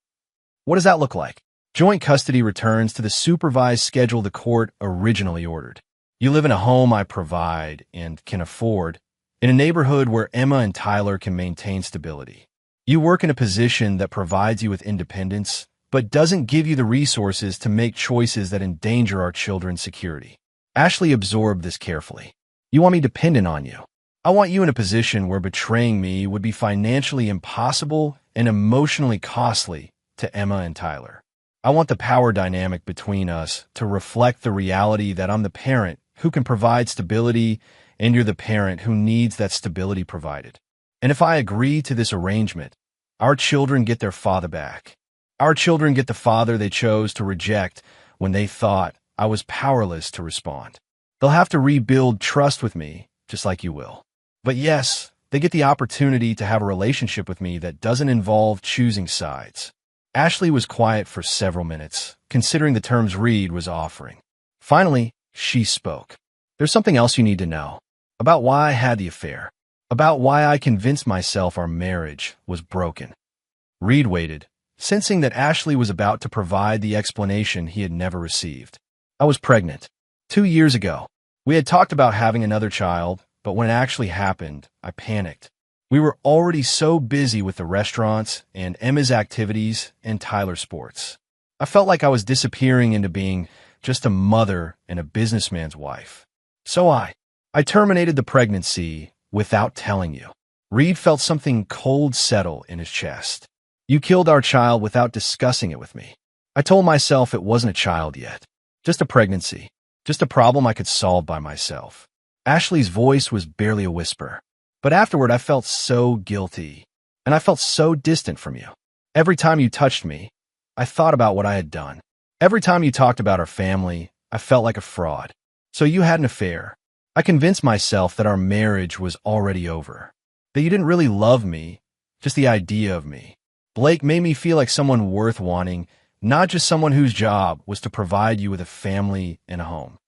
What does that look like? Joint custody returns to the supervised schedule the court originally ordered. You live in a home I provide and can afford, in a neighborhood where Emma and Tyler can maintain stability. You work in a position that provides you with independence, but doesn't give you the resources to make choices that endanger our children's security. Ashley absorbed this carefully. You want me dependent on you. I want you in a position where betraying me would be financially impossible and emotionally costly to Emma and Tyler. I want the power dynamic between us to reflect the reality that I'm the parent who can provide stability and you're the parent who needs that stability provided. And if I agree to this arrangement, our children get their father back. Our children get the father they chose to reject when they thought I was powerless to respond. They'll have to rebuild trust with me, just like you will. But yes, they get the opportunity to have a relationship with me that doesn't involve choosing sides. Ashley was quiet for several minutes, considering the terms Reed was offering. Finally, she spoke. There's something else you need to know. About why I had the affair. About why I convinced myself our marriage was broken. Reed waited, sensing that Ashley was about to provide the explanation he had never received. I was pregnant. 2 years ago. We had talked about having another child, but when it actually happened, I panicked. We were already so busy with the restaurants and Emma's activities and Tyler's sports. I felt like I was disappearing into being just a mother and a businessman's wife. So I terminated the pregnancy without telling you. Reed felt something cold settle in his chest. You killed our child without discussing it with me. I told myself it wasn't a child yet. Just a pregnancy. Just a problem I could solve by myself. Ashley's voice was barely a whisper. But afterward, I felt so guilty, and I felt so distant from you. Every time you touched me, I thought about what I had done. Every time you talked about our family, I felt like a fraud. So you had an affair. I convinced myself that our marriage was already over, that you didn't really love me, just the idea of me. Blake made me feel like someone worth wanting, not just someone whose job was to provide you with a family and a home.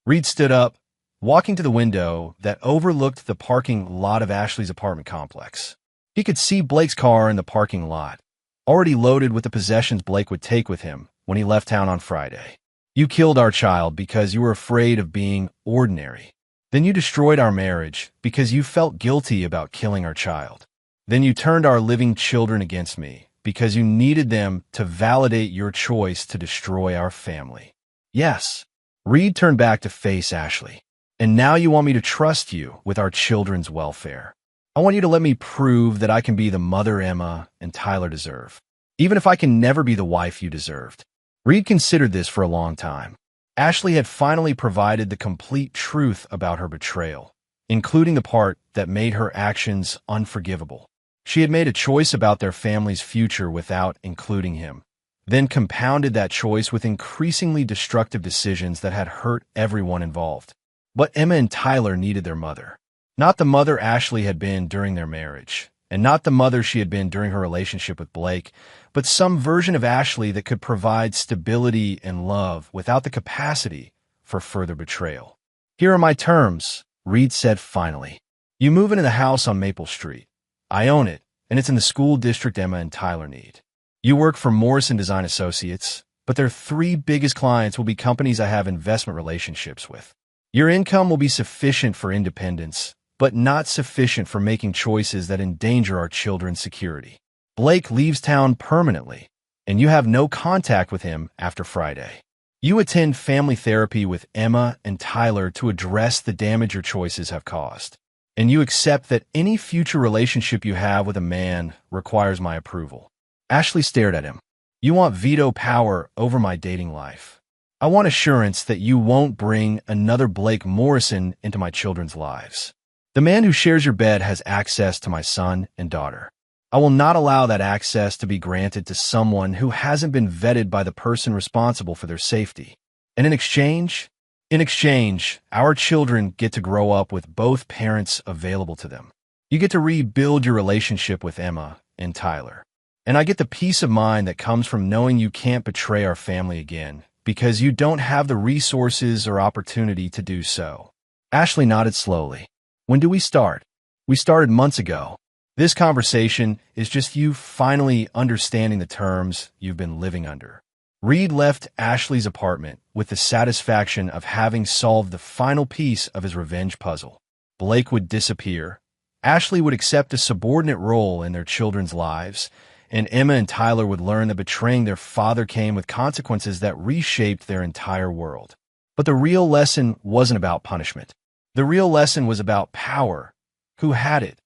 Reed stood up, walking to the window that overlooked the parking lot of Ashley's apartment complex. He could see Blake's car in the parking lot, already loaded with the possessions Blake would take with him when he left town on Friday. You killed our child because you were afraid of being ordinary. Then you destroyed our marriage because you felt guilty about killing our child. Then you turned our living children against me because you needed them to validate your choice to destroy our family. Yes, Reed turned back to face Ashley. And now you want me to trust you with our children's welfare. I want you to let me prove that I can be the mother Emma and Tyler deserve, even if I can never be the wife you deserved. Reed considered this for a long time. Ashley had finally provided the complete truth about her betrayal, including the part that made her actions unforgivable. She had made a choice about their family's future without including him, then compounded that choice with increasingly destructive decisions that had hurt everyone involved. But Emma and Tyler needed their mother. Not the mother Ashley had been during their marriage, and not the mother she had been during her relationship with Blake, but some version of Ashley that could provide stability and love without the capacity for further betrayal. Here are my terms, Reed said finally. You move into the house on Maple Street. I own it, and it's in the school district Emma and Tyler need. You work for Morrison Design Associates, but their 3 biggest clients will be companies I have investment relationships with. Your income will be sufficient for independence, but not sufficient for making choices that endanger our children's security. Blake leaves town permanently, and you have no contact with him after Friday. You attend family therapy with Emma and Tyler to address the damage your choices have caused. And you accept that any future relationship you have with a man requires my approval. Ashley stared at him. You want veto power over my dating life. I want assurance that you won't bring another Blake Morrison into my children's lives. The man who shares your bed has access to my son and daughter. I will not allow that access to be granted to someone who hasn't been vetted by the person responsible for their safety. And in exchange, our children get to grow up with both parents available to them. You get to rebuild your relationship with Emma and Tyler. And I get the peace of mind that comes from knowing you can't betray our family again because you don't have the resources or opportunity to do so. Ashley nodded slowly. When do we start? We started months ago. This conversation is just you finally understanding the terms you've been living under. Reed left Ashley's apartment with the satisfaction of having solved the final piece of his revenge puzzle. Blake would disappear. Ashley would accept a subordinate role in their children's lives, and Emma and Tyler would learn that betraying their father came with consequences that reshaped their entire world. But the real lesson wasn't about punishment. The real lesson was about power, who had it,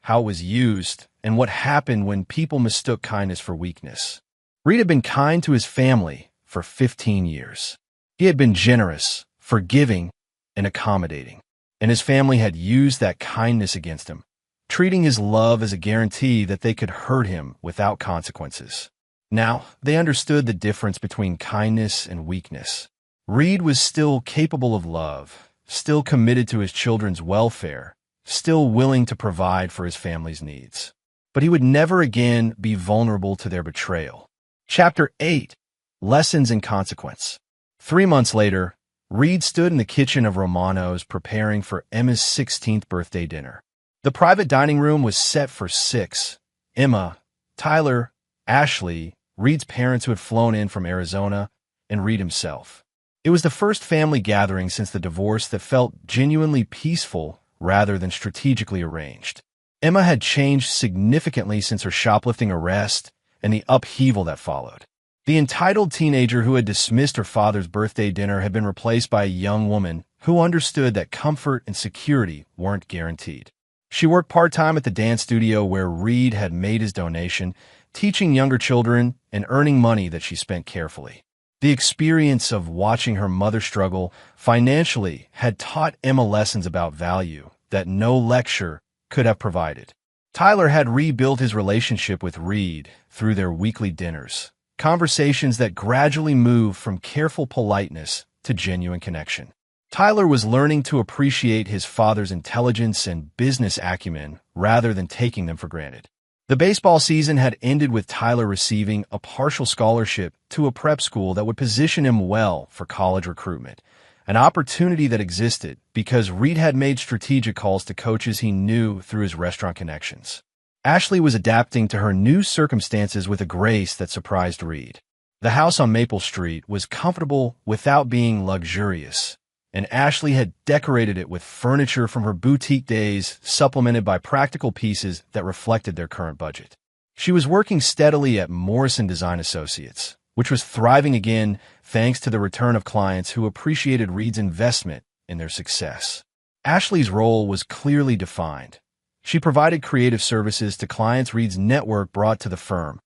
how it was used, and what happened when people mistook kindness for weakness. Reed had been kind to his family for 15 years. He had been generous, forgiving, and accommodating, and his family had used that kindness against him, treating his love as a guarantee that they could hurt him without consequences. Now, they understood the difference between kindness and weakness. Reed was still capable of love, still committed to his children's welfare, still willing to provide for his family's needs. But he would never again be vulnerable to their betrayal. Chapter 8. Lessons in Consequence. 3 months later, Reed stood in the kitchen of Romano's preparing for Emma's 16th birthday dinner. The private dining room was set for 6. Emma, Tyler, Ashley, Reed's parents who had flown in from Arizona, and Reed himself. It was the first family gathering since the divorce that felt genuinely peaceful rather than strategically arranged. Emma had changed significantly since her shoplifting arrest and the upheaval that followed. The entitled teenager who had dismissed her father's birthday dinner had been replaced by a young woman who understood that comfort and security weren't guaranteed. She worked part-time at the dance studio where Reed had made his donation, teaching younger children and earning money that she spent carefully. The experience of watching her mother struggle financially had taught Emma lessons about value that no lecture could have provided. Tyler had rebuilt his relationship with Reed through their weekly dinners, conversations that gradually moved from careful politeness to genuine connection. Tyler was learning to appreciate his father's intelligence and business acumen rather than taking them for granted. The baseball season had ended with Tyler receiving a partial scholarship to a prep school that would position him well for college recruitment, an opportunity that existed because Reed had made strategic calls to coaches he knew through his restaurant connections. Ashley was adapting to her new circumstances with a grace that surprised Reed. The house on Maple Street was comfortable without being luxurious, and Ashley had decorated it with furniture from her boutique days, supplemented by practical pieces that reflected their current budget. She was working steadily at Morrison Design Associates, which was thriving again thanks to the return of clients who appreciated Reed's investment in their success. Ashley's role was clearly defined. She provided creative services to clients Reed's network brought to the firm,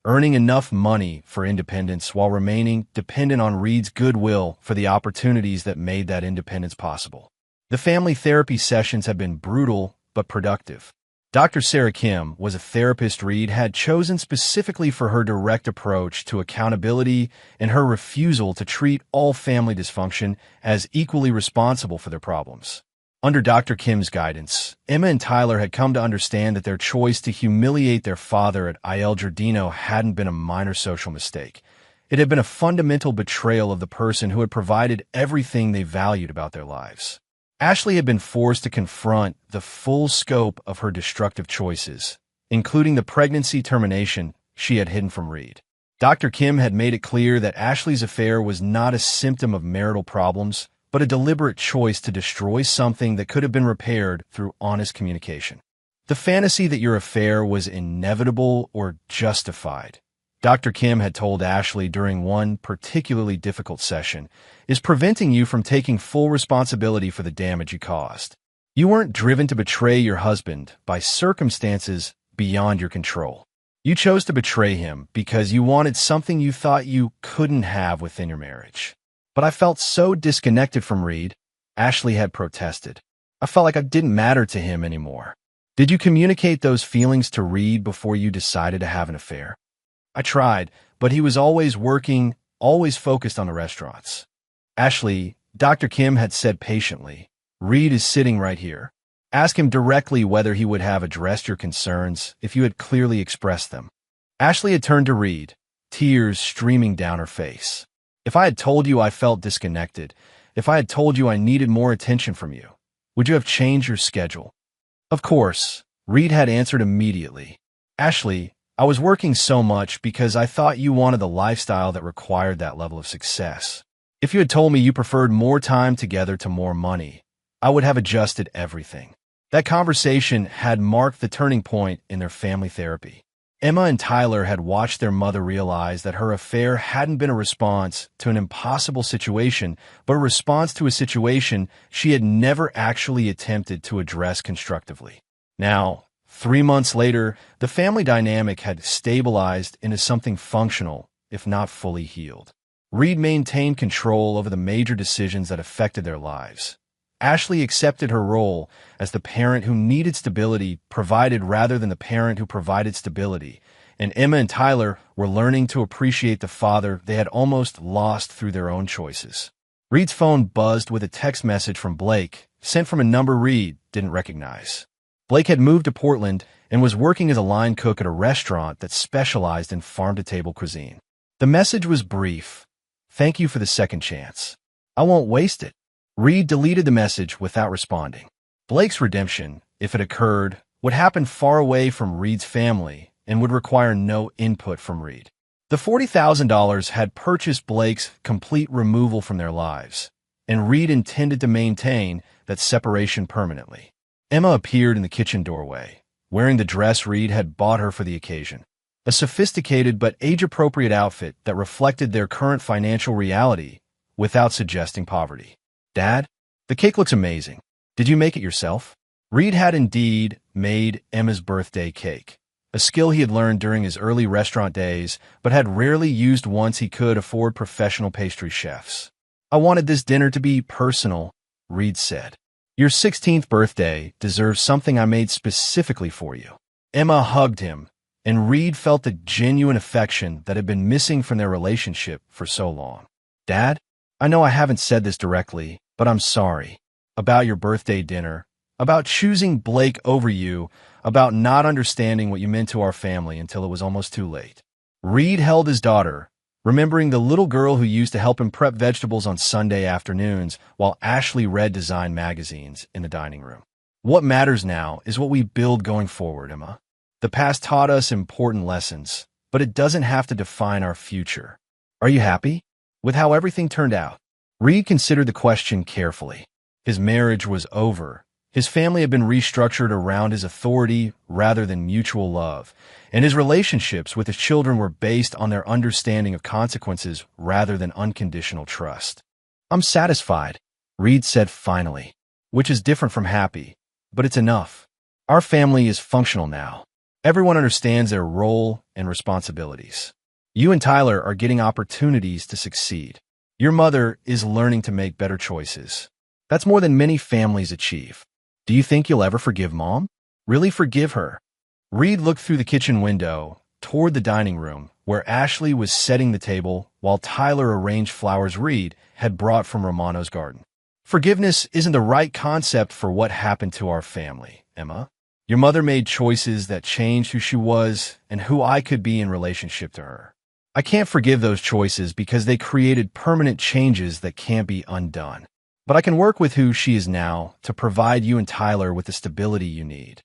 earning enough money for independence while remaining dependent on Reed's goodwill for the opportunities that made that independence possible. The family therapy sessions had been brutal but productive. Dr. Sarah Kim was a therapist Reed had chosen specifically for her direct approach to accountability and her refusal to treat all family dysfunction as equally responsible for their problems. Under Dr. Kim's guidance, Emma and Tyler had come to understand that their choice to humiliate their father at Il Giardino hadn't been a minor social mistake. It had been a fundamental betrayal of the person who had provided everything they valued about their lives. Ashley had been forced to confront the full scope of her destructive choices, including the pregnancy termination she had hidden from Reed. Dr. Kim had made it clear that Ashley's affair was not a symptom of marital problems, but a deliberate choice to destroy something that could have been repaired through honest communication. The fantasy that your affair was inevitable or justified, Dr. Kim had told Ashley during one particularly difficult session, is preventing you from taking full responsibility for the damage you caused. You weren't driven to betray your husband by circumstances beyond your control. You chose to betray him because you wanted something you thought you couldn't have within your marriage. But I felt so disconnected from Reed, Ashley had protested. I felt like I didn't matter to him anymore. Did you communicate those feelings to Reed before you decided to have an affair? I tried, but he was always working, always focused on the restaurants. Ashley, Dr. Kim had said patiently, Reed is sitting right here. Ask him directly whether he would have addressed your concerns if you had clearly expressed them. Ashley had turned to Reed, tears streaming down her face. If I had told you I felt disconnected, if I had told you I needed more attention from you, would you have changed your schedule? Of course, Reed had answered immediately. Ashley, I was working so much because I thought you wanted the lifestyle that required that level of success. If you had told me you preferred more time together to more money, I would have adjusted everything. That conversation had marked the turning point in their family therapy. Emma and Tyler had watched their mother realize that her affair hadn't been a response to an impossible situation, but a response to a situation she had never actually attempted to address constructively. Now, 3 months later, the family dynamic had stabilized into something functional, if not fully healed. Reed maintained control over the major decisions that affected their lives. Ashley accepted her role as the parent who needed stability provided rather than the parent who provided stability, and Emma and Tyler were learning to appreciate the father they had almost lost through their own choices. Reed's phone buzzed with a text message from Blake, sent from a number Reed didn't recognize. Blake had moved to Portland and was working as a line cook at a restaurant that specialized in farm-to-table cuisine. The message was brief. Thank you for the second chance. I won't waste it. Reed deleted the message without responding. Blake's redemption, if it occurred, would happen far away from Reed's family and would require no input from Reed. The $40,000 had purchased Blake's complete removal from their lives, and Reed intended to maintain that separation permanently. Emma appeared in the kitchen doorway, wearing the dress Reed had bought her for the occasion. A sophisticated but age-appropriate outfit that reflected their current financial reality without suggesting poverty. Dad, the cake looks amazing. Did you make it yourself? Reed had indeed made Emma's birthday cake, a skill he had learned during his early restaurant days, but had rarely used once he could afford professional pastry chefs. I wanted this dinner to be personal, Reed said. Your 16th birthday deserves something I made specifically for you. Emma hugged him, and Reed felt the genuine affection that had been missing from their relationship for so long. Dad, I know I haven't said this directly, but I'm sorry. About your birthday dinner, about choosing Blake over you, about not understanding what you meant to our family until it was almost too late. Reed held his daughter, remembering the little girl who used to help him prep vegetables on Sunday afternoons while Ashley read design magazines in the dining room. What matters now is what we build going forward, Emma. The past taught us important lessons, but it doesn't have to define our future. Are you happy with how everything turned out? Reed considered the question carefully. His marriage was over. His family had been restructured around his authority rather than mutual love, and his relationships with his children were based on their understanding of consequences rather than unconditional trust. I'm satisfied, Reed said finally, which is different from happy, but it's enough. Our family is functional now. Everyone understands their role and responsibilities. You and Tyler are getting opportunities to succeed. Your mother is learning to make better choices. That's more than many families achieve. Do you think you'll ever forgive Mom? Really forgive her? Reed looked through the kitchen window toward the dining room, where Ashley was setting the table while Tyler arranged flowers Reed had brought from Romano's garden. Forgiveness isn't the right concept for what happened to our family, Emma. Your mother made choices that changed who she was and who I could be in relationship to her. I can't forgive those choices because they created permanent changes that can't be undone. But I can work with who she is now to provide you and Tyler with the stability you need.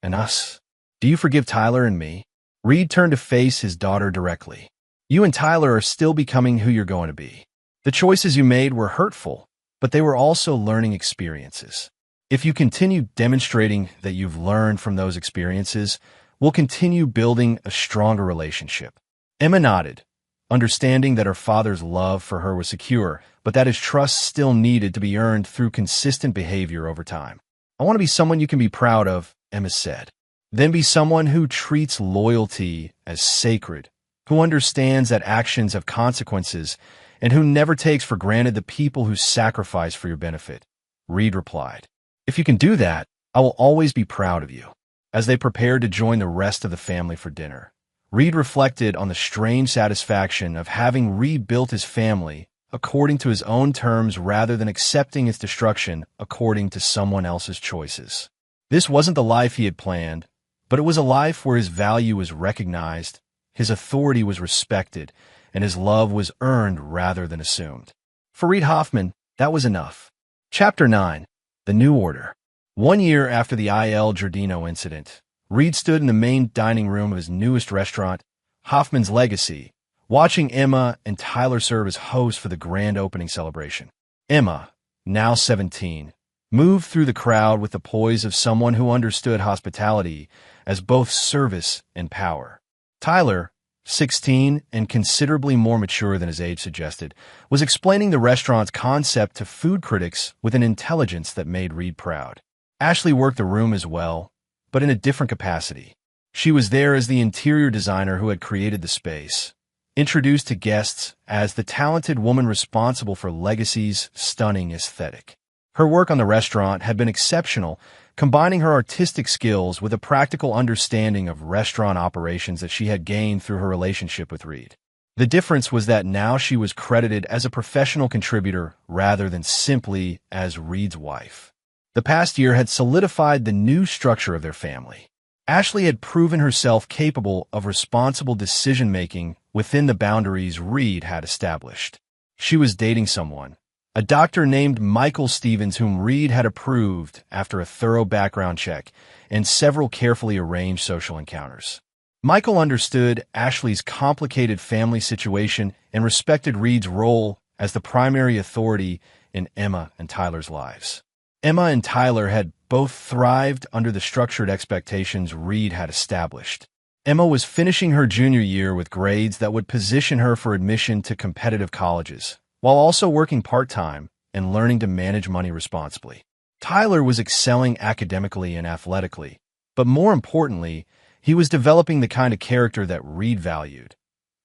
And us? Do you forgive Tyler and me? Reed turned to face his daughter directly. You and Tyler are still becoming who you're going to be. The choices you made were hurtful, but they were also learning experiences. If you continue demonstrating that you've learned from those experiences, we'll continue building a stronger relationship. Emma nodded, understanding that her father's love for her was secure, but that his trust still needed to be earned through consistent behavior over time. I want to be someone you can be proud of, Emma said. Then be someone who treats loyalty as sacred, who understands that actions have consequences, and who never takes for granted the people who sacrifice for your benefit. Reed replied. If you can do that, I will always be proud of you." As they prepared to join the rest of the family for dinner, Reed reflected on the strange satisfaction of having rebuilt his family according to his own terms rather than accepting its destruction according to someone else's choices. This wasn't the life he had planned, but it was a life where his value was recognized, his authority was respected, and his love was earned rather than assumed. For Reed Hoffman, that was enough. Chapter 9. The New Order. 1 year after the Il Giardino incident, Reed stood in the main dining room of his newest restaurant, Hoffman's Legacy, watching Emma and Tyler serve as hosts for the grand opening celebration. Emma, now 17, moved through the crowd with the poise of someone who understood hospitality as both service and power. Tyler, 16 and considerably more mature than his age suggested, was explaining the restaurant's concept to food critics with an intelligence that made Reed proud. Ashley worked the room as well, but in a different capacity. She was there as the interior designer who had created the space, introduced to guests as the talented woman responsible for Legacy's stunning aesthetic. Her work on the restaurant had been exceptional, combining her artistic skills with a practical understanding of restaurant operations that she had gained through her relationship with Reed. The difference was that now she was credited as a professional contributor rather than simply as Reed's wife. The past year had solidified the new structure of their family. Ashley had proven herself capable of responsible decision-making within the boundaries Reed had established. She was dating someone, a doctor named Michael Stevens, whom Reed had approved after a thorough background check and several carefully arranged social encounters. Michael understood Ashley's complicated family situation and respected Reed's role as the primary authority in Emma and Tyler's lives. Emma and Tyler had both thrived under the structured expectations Reed had established. Emma was finishing her junior year with grades that would position her for admission to competitive colleges, while also working part-time and learning to manage money responsibly. Tyler was excelling academically and athletically, but more importantly, he was developing the kind of character that Reed valued: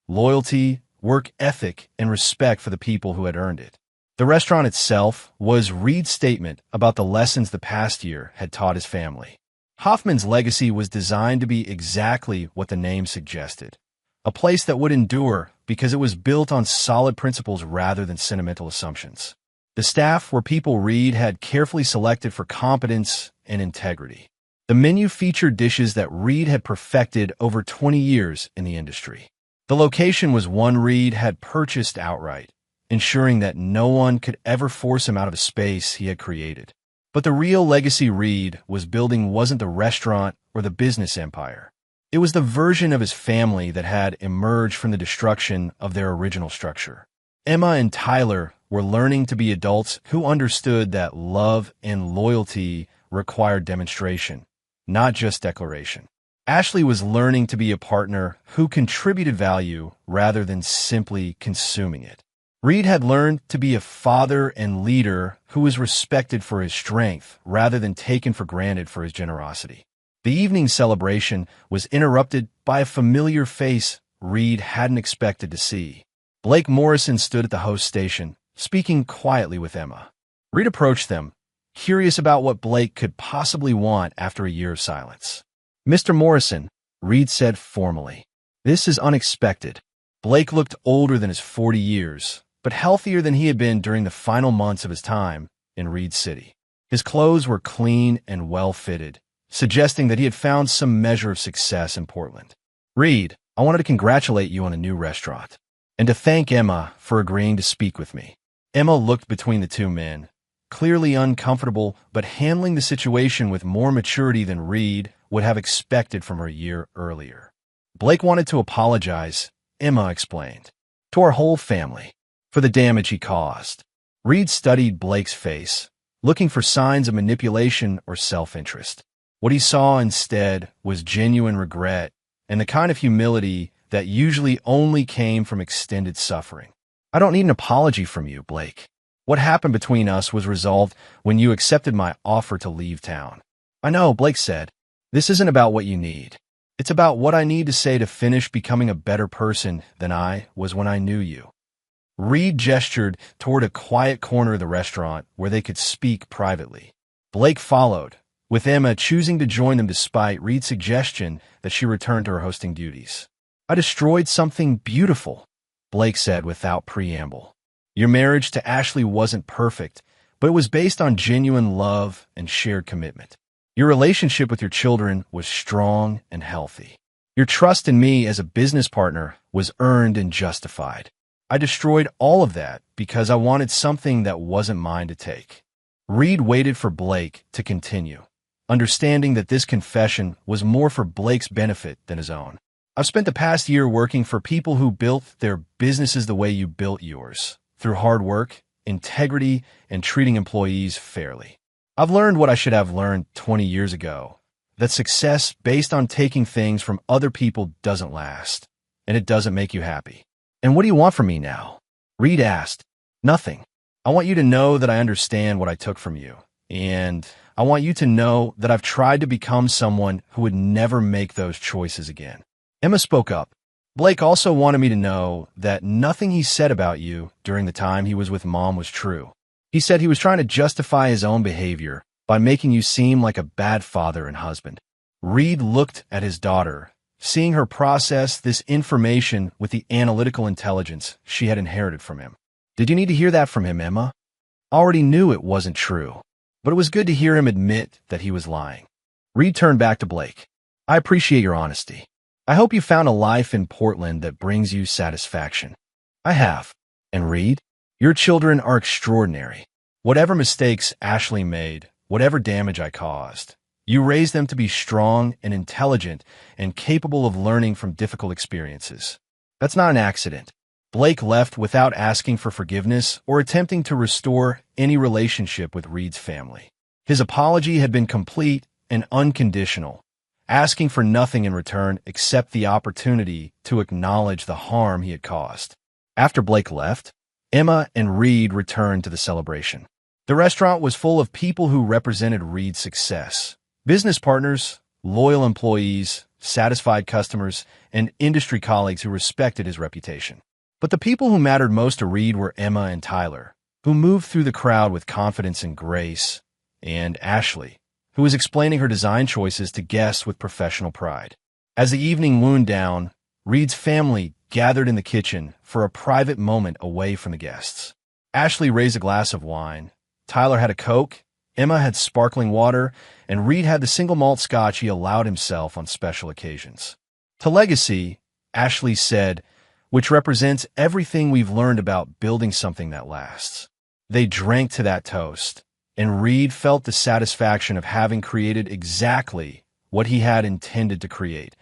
loyalty, work ethic, and respect for the people who had earned it. The restaurant itself was Reed's statement about the lessons the past year had taught his family. Hoffman's Legacy was designed to be exactly what the name suggested: a place that would endure because it was built on solid principles rather than sentimental assumptions. The staff were people Reed had carefully selected for competence and integrity. The menu featured dishes that Reed had perfected over 20 years in the industry. The location was one Reed had purchased outright, ensuring that no one could ever force him out of a space he had created. But the real legacy Reed was building wasn't the restaurant or the business empire. It was the version of his family that had emerged from the destruction of their original structure. Emma and Tyler were learning to be adults who understood that love and loyalty required demonstration, not just declaration. Ashley was learning to be a partner who contributed value rather than simply consuming it. Reed had learned to be a father and leader who was respected for his strength rather than taken for granted for his generosity. The evening celebration was interrupted by a familiar face Reed hadn't expected to see. Blake Morrison stood at the host station, speaking quietly with Emma. Reed approached them, curious about what Blake could possibly want after a year of silence. "Mr. Morrison," Reed said formally, "this is unexpected." Blake looked older than his 40 years, but healthier than he had been during the final months of his time in Reed City. His clothes were clean and well-fitted, suggesting that he had found some measure of success in Portland. "Reed, I wanted to congratulate you on a new restaurant, and to thank Emma for agreeing to speak with me." Emma looked between the two men, clearly uncomfortable, but handling the situation with more maturity than Reed would have expected from her a year earlier. "Blake wanted to apologize," Emma explained, "to our whole family for the damage he caused." Reed studied Blake's face, looking for signs of manipulation or self-interest. What he saw instead was genuine regret and the kind of humility that usually only came from extended suffering. "I don't need an apology from you, Blake. What happened between us was resolved when you accepted my offer to leave town." "I know," Blake said. "This isn't about what you need. It's about what I need to say to finish becoming a better person than I was when I knew you." Reed gestured toward a quiet corner of the restaurant where they could speak privately. Blake followed, with Emma choosing to join them despite Reed's suggestion that she return to her hosting duties. "I destroyed something beautiful," Blake said without preamble. "Your marriage to Ashley wasn't perfect, but it was based on genuine love and shared commitment. Your relationship with your children was strong and healthy. Your trust in me as a business partner was earned and justified. I destroyed all of that because I wanted something that wasn't mine to take." Reed waited for Blake to continue, understanding that this confession was more for Blake's benefit than his own. "I've spent the past year working for people who built their businesses the way you built yours, through hard work, integrity, and treating employees fairly. I've learned what I should have learned 20 years ago, that success based on taking things from other people doesn't last, and it doesn't make you happy." "And what do you want from me now?" Reed asked. "Nothing. I want you to know that I understand what I took from you, and I want you to know that I've tried to become someone who would never make those choices again." Emma spoke up. "Blake also wanted me to know that nothing he said about you during the time he was with Mom was true. He said he was trying to justify his own behavior by making you seem like a bad father and husband." Reed looked at his daughter, seeing her process this information with the analytical intelligence she had inherited from him. "Did you need to hear that from him, Emma?" "I already knew it wasn't true, but it was good to hear him admit that he was lying." Reed turned back to Blake. "I appreciate your honesty. I hope you found a life in Portland that brings you satisfaction." "I have. And Reed, your children are extraordinary. Whatever mistakes Ashley made, whatever damage I caused, you raised them to be strong and intelligent and capable of learning from difficult experiences. That's not an accident." Blake left without asking for forgiveness or attempting to restore any relationship with Reed's family. His apology had been complete and unconditional, asking for nothing in return except the opportunity to acknowledge the harm he had caused. After Blake left, Emma and Reed returned to the celebration. The restaurant was full of people who represented Reed's success: business partners, loyal employees, satisfied customers, and industry colleagues who respected his reputation. But the people who mattered most to Reed were Emma and Tyler, who moved through the crowd with confidence and grace, and Ashley, who was explaining her design choices to guests with professional pride. As the evening wound down, Reed's family gathered in the kitchen for a private moment away from the guests. Ashley raised a glass of wine, Tyler had a Coke, Emma had sparkling water, and Reed had the single malt scotch he allowed himself on special occasions. "To legacy," Ashley said, "which represents everything we've learned about building something that lasts." They drank to that toast, and Reed felt the satisfaction of having created exactly what he had intended to create: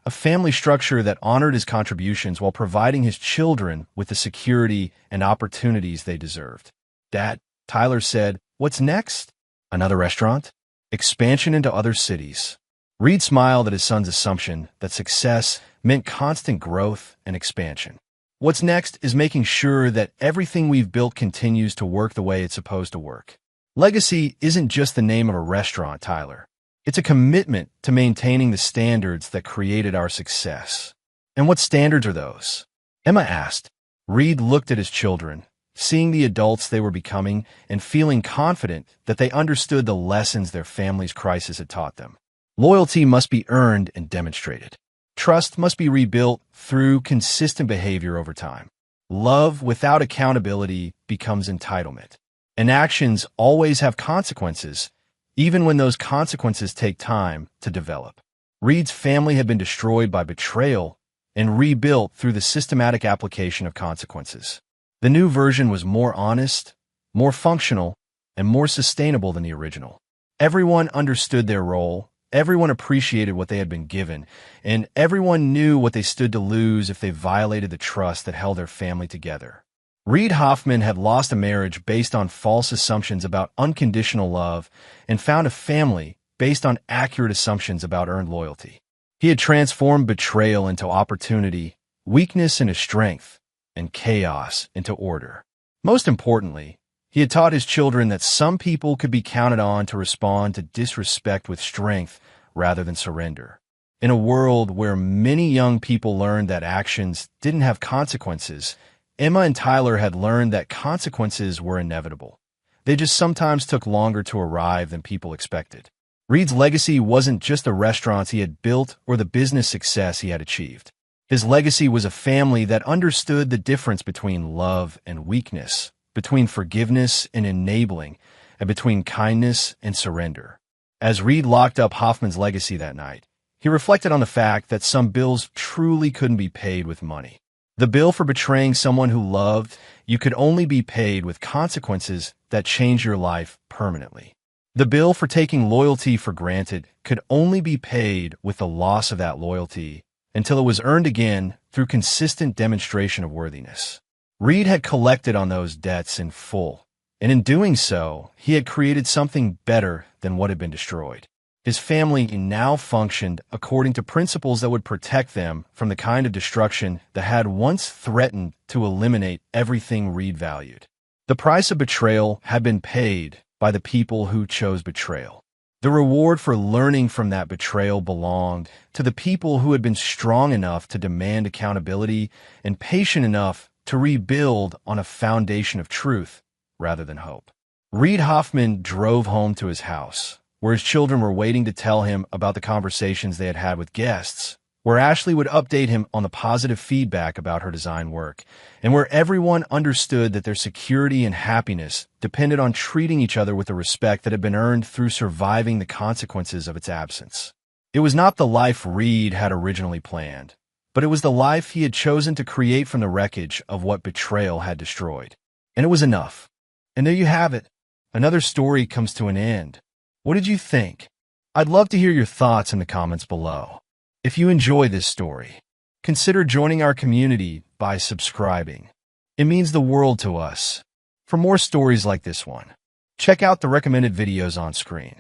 a family structure that honored his contributions while providing his children with the security and opportunities they deserved. "Dad," Tyler said, "what's next? Another restaurant? Expansion into other cities?" Reed smiled at his son's assumption that success meant constant growth and expansion. "What's next is making sure that everything we've built continues to work the way it's supposed to work." Legacy isn't just the name of a restaurant, Tyler. It's a commitment to maintaining the standards that created our success. "And what standards are those?" Emma asked. Reed looked at his children, seeing the adults they were becoming and feeling confident that they understood the lessons their family's crisis had taught them. Loyalty must be earned and demonstrated. Trust must be rebuilt through consistent behavior over time. Love without accountability becomes entitlement. And actions always have consequences, even when those consequences take time to develop. Reed's family had been destroyed by betrayal and rebuilt through the systematic application of consequences. The new version was more honest, more functional, and more sustainable than the original. Everyone understood their role, everyone appreciated what they had been given, and everyone knew what they stood to lose if they violated the trust that held their family together. Reed Hoffman had lost a marriage based on false assumptions about unconditional love and found a family based on accurate assumptions about earned loyalty. He had transformed betrayal into opportunity, weakness into strength, and chaos into order. Most importantly, he had taught his children that some people could be counted on to respond to disrespect with strength rather than surrender. In a world where many young people learned that actions didn't have consequences, Emma and Tyler had learned that consequences were inevitable. They just sometimes took longer to arrive than people expected. Reed's legacy wasn't just the restaurants he had built or the business success he had achieved. His legacy was a family that understood the difference between love and weakness, between forgiveness and enabling, and between kindness and surrender. As Reed locked up Hoffman's legacy that night, he reflected on the fact that some bills truly couldn't be paid with money. The bill for betraying someone who loved you could only be paid with consequences that change your life permanently. The bill for taking loyalty for granted could only be paid with the loss of that loyalty until it was earned again through consistent demonstration of worthiness. Reed had collected on those debts in full, and in doing so, he had created something better than what had been destroyed. His family now functioned according to principles that would protect them from the kind of destruction that had once threatened to eliminate everything Reed valued. The price of betrayal had been paid by the people who chose betrayal. The reward for learning from that betrayal belonged to the people who had been strong enough to demand accountability and patient enough to rebuild on a foundation of truth rather than hope. Reed Hoffman drove home to his house, where his children were waiting to tell him about the conversations they had had with guests, where Ashley would update him on the positive feedback about her design work, and where everyone understood that their security and happiness depended on treating each other with the respect that had been earned through surviving the consequences of its absence. It was not the life Reed had originally planned, but it was the life he had chosen to create from the wreckage of what betrayal had destroyed. And it was enough. And there you have it. Another story comes to an end. What did you think? I'd love to hear your thoughts in the comments below. If you enjoy this story, consider joining our community by subscribing. It means the world to us. For more stories like this one, check out the recommended videos on screen.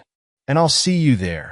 And I'll see you there.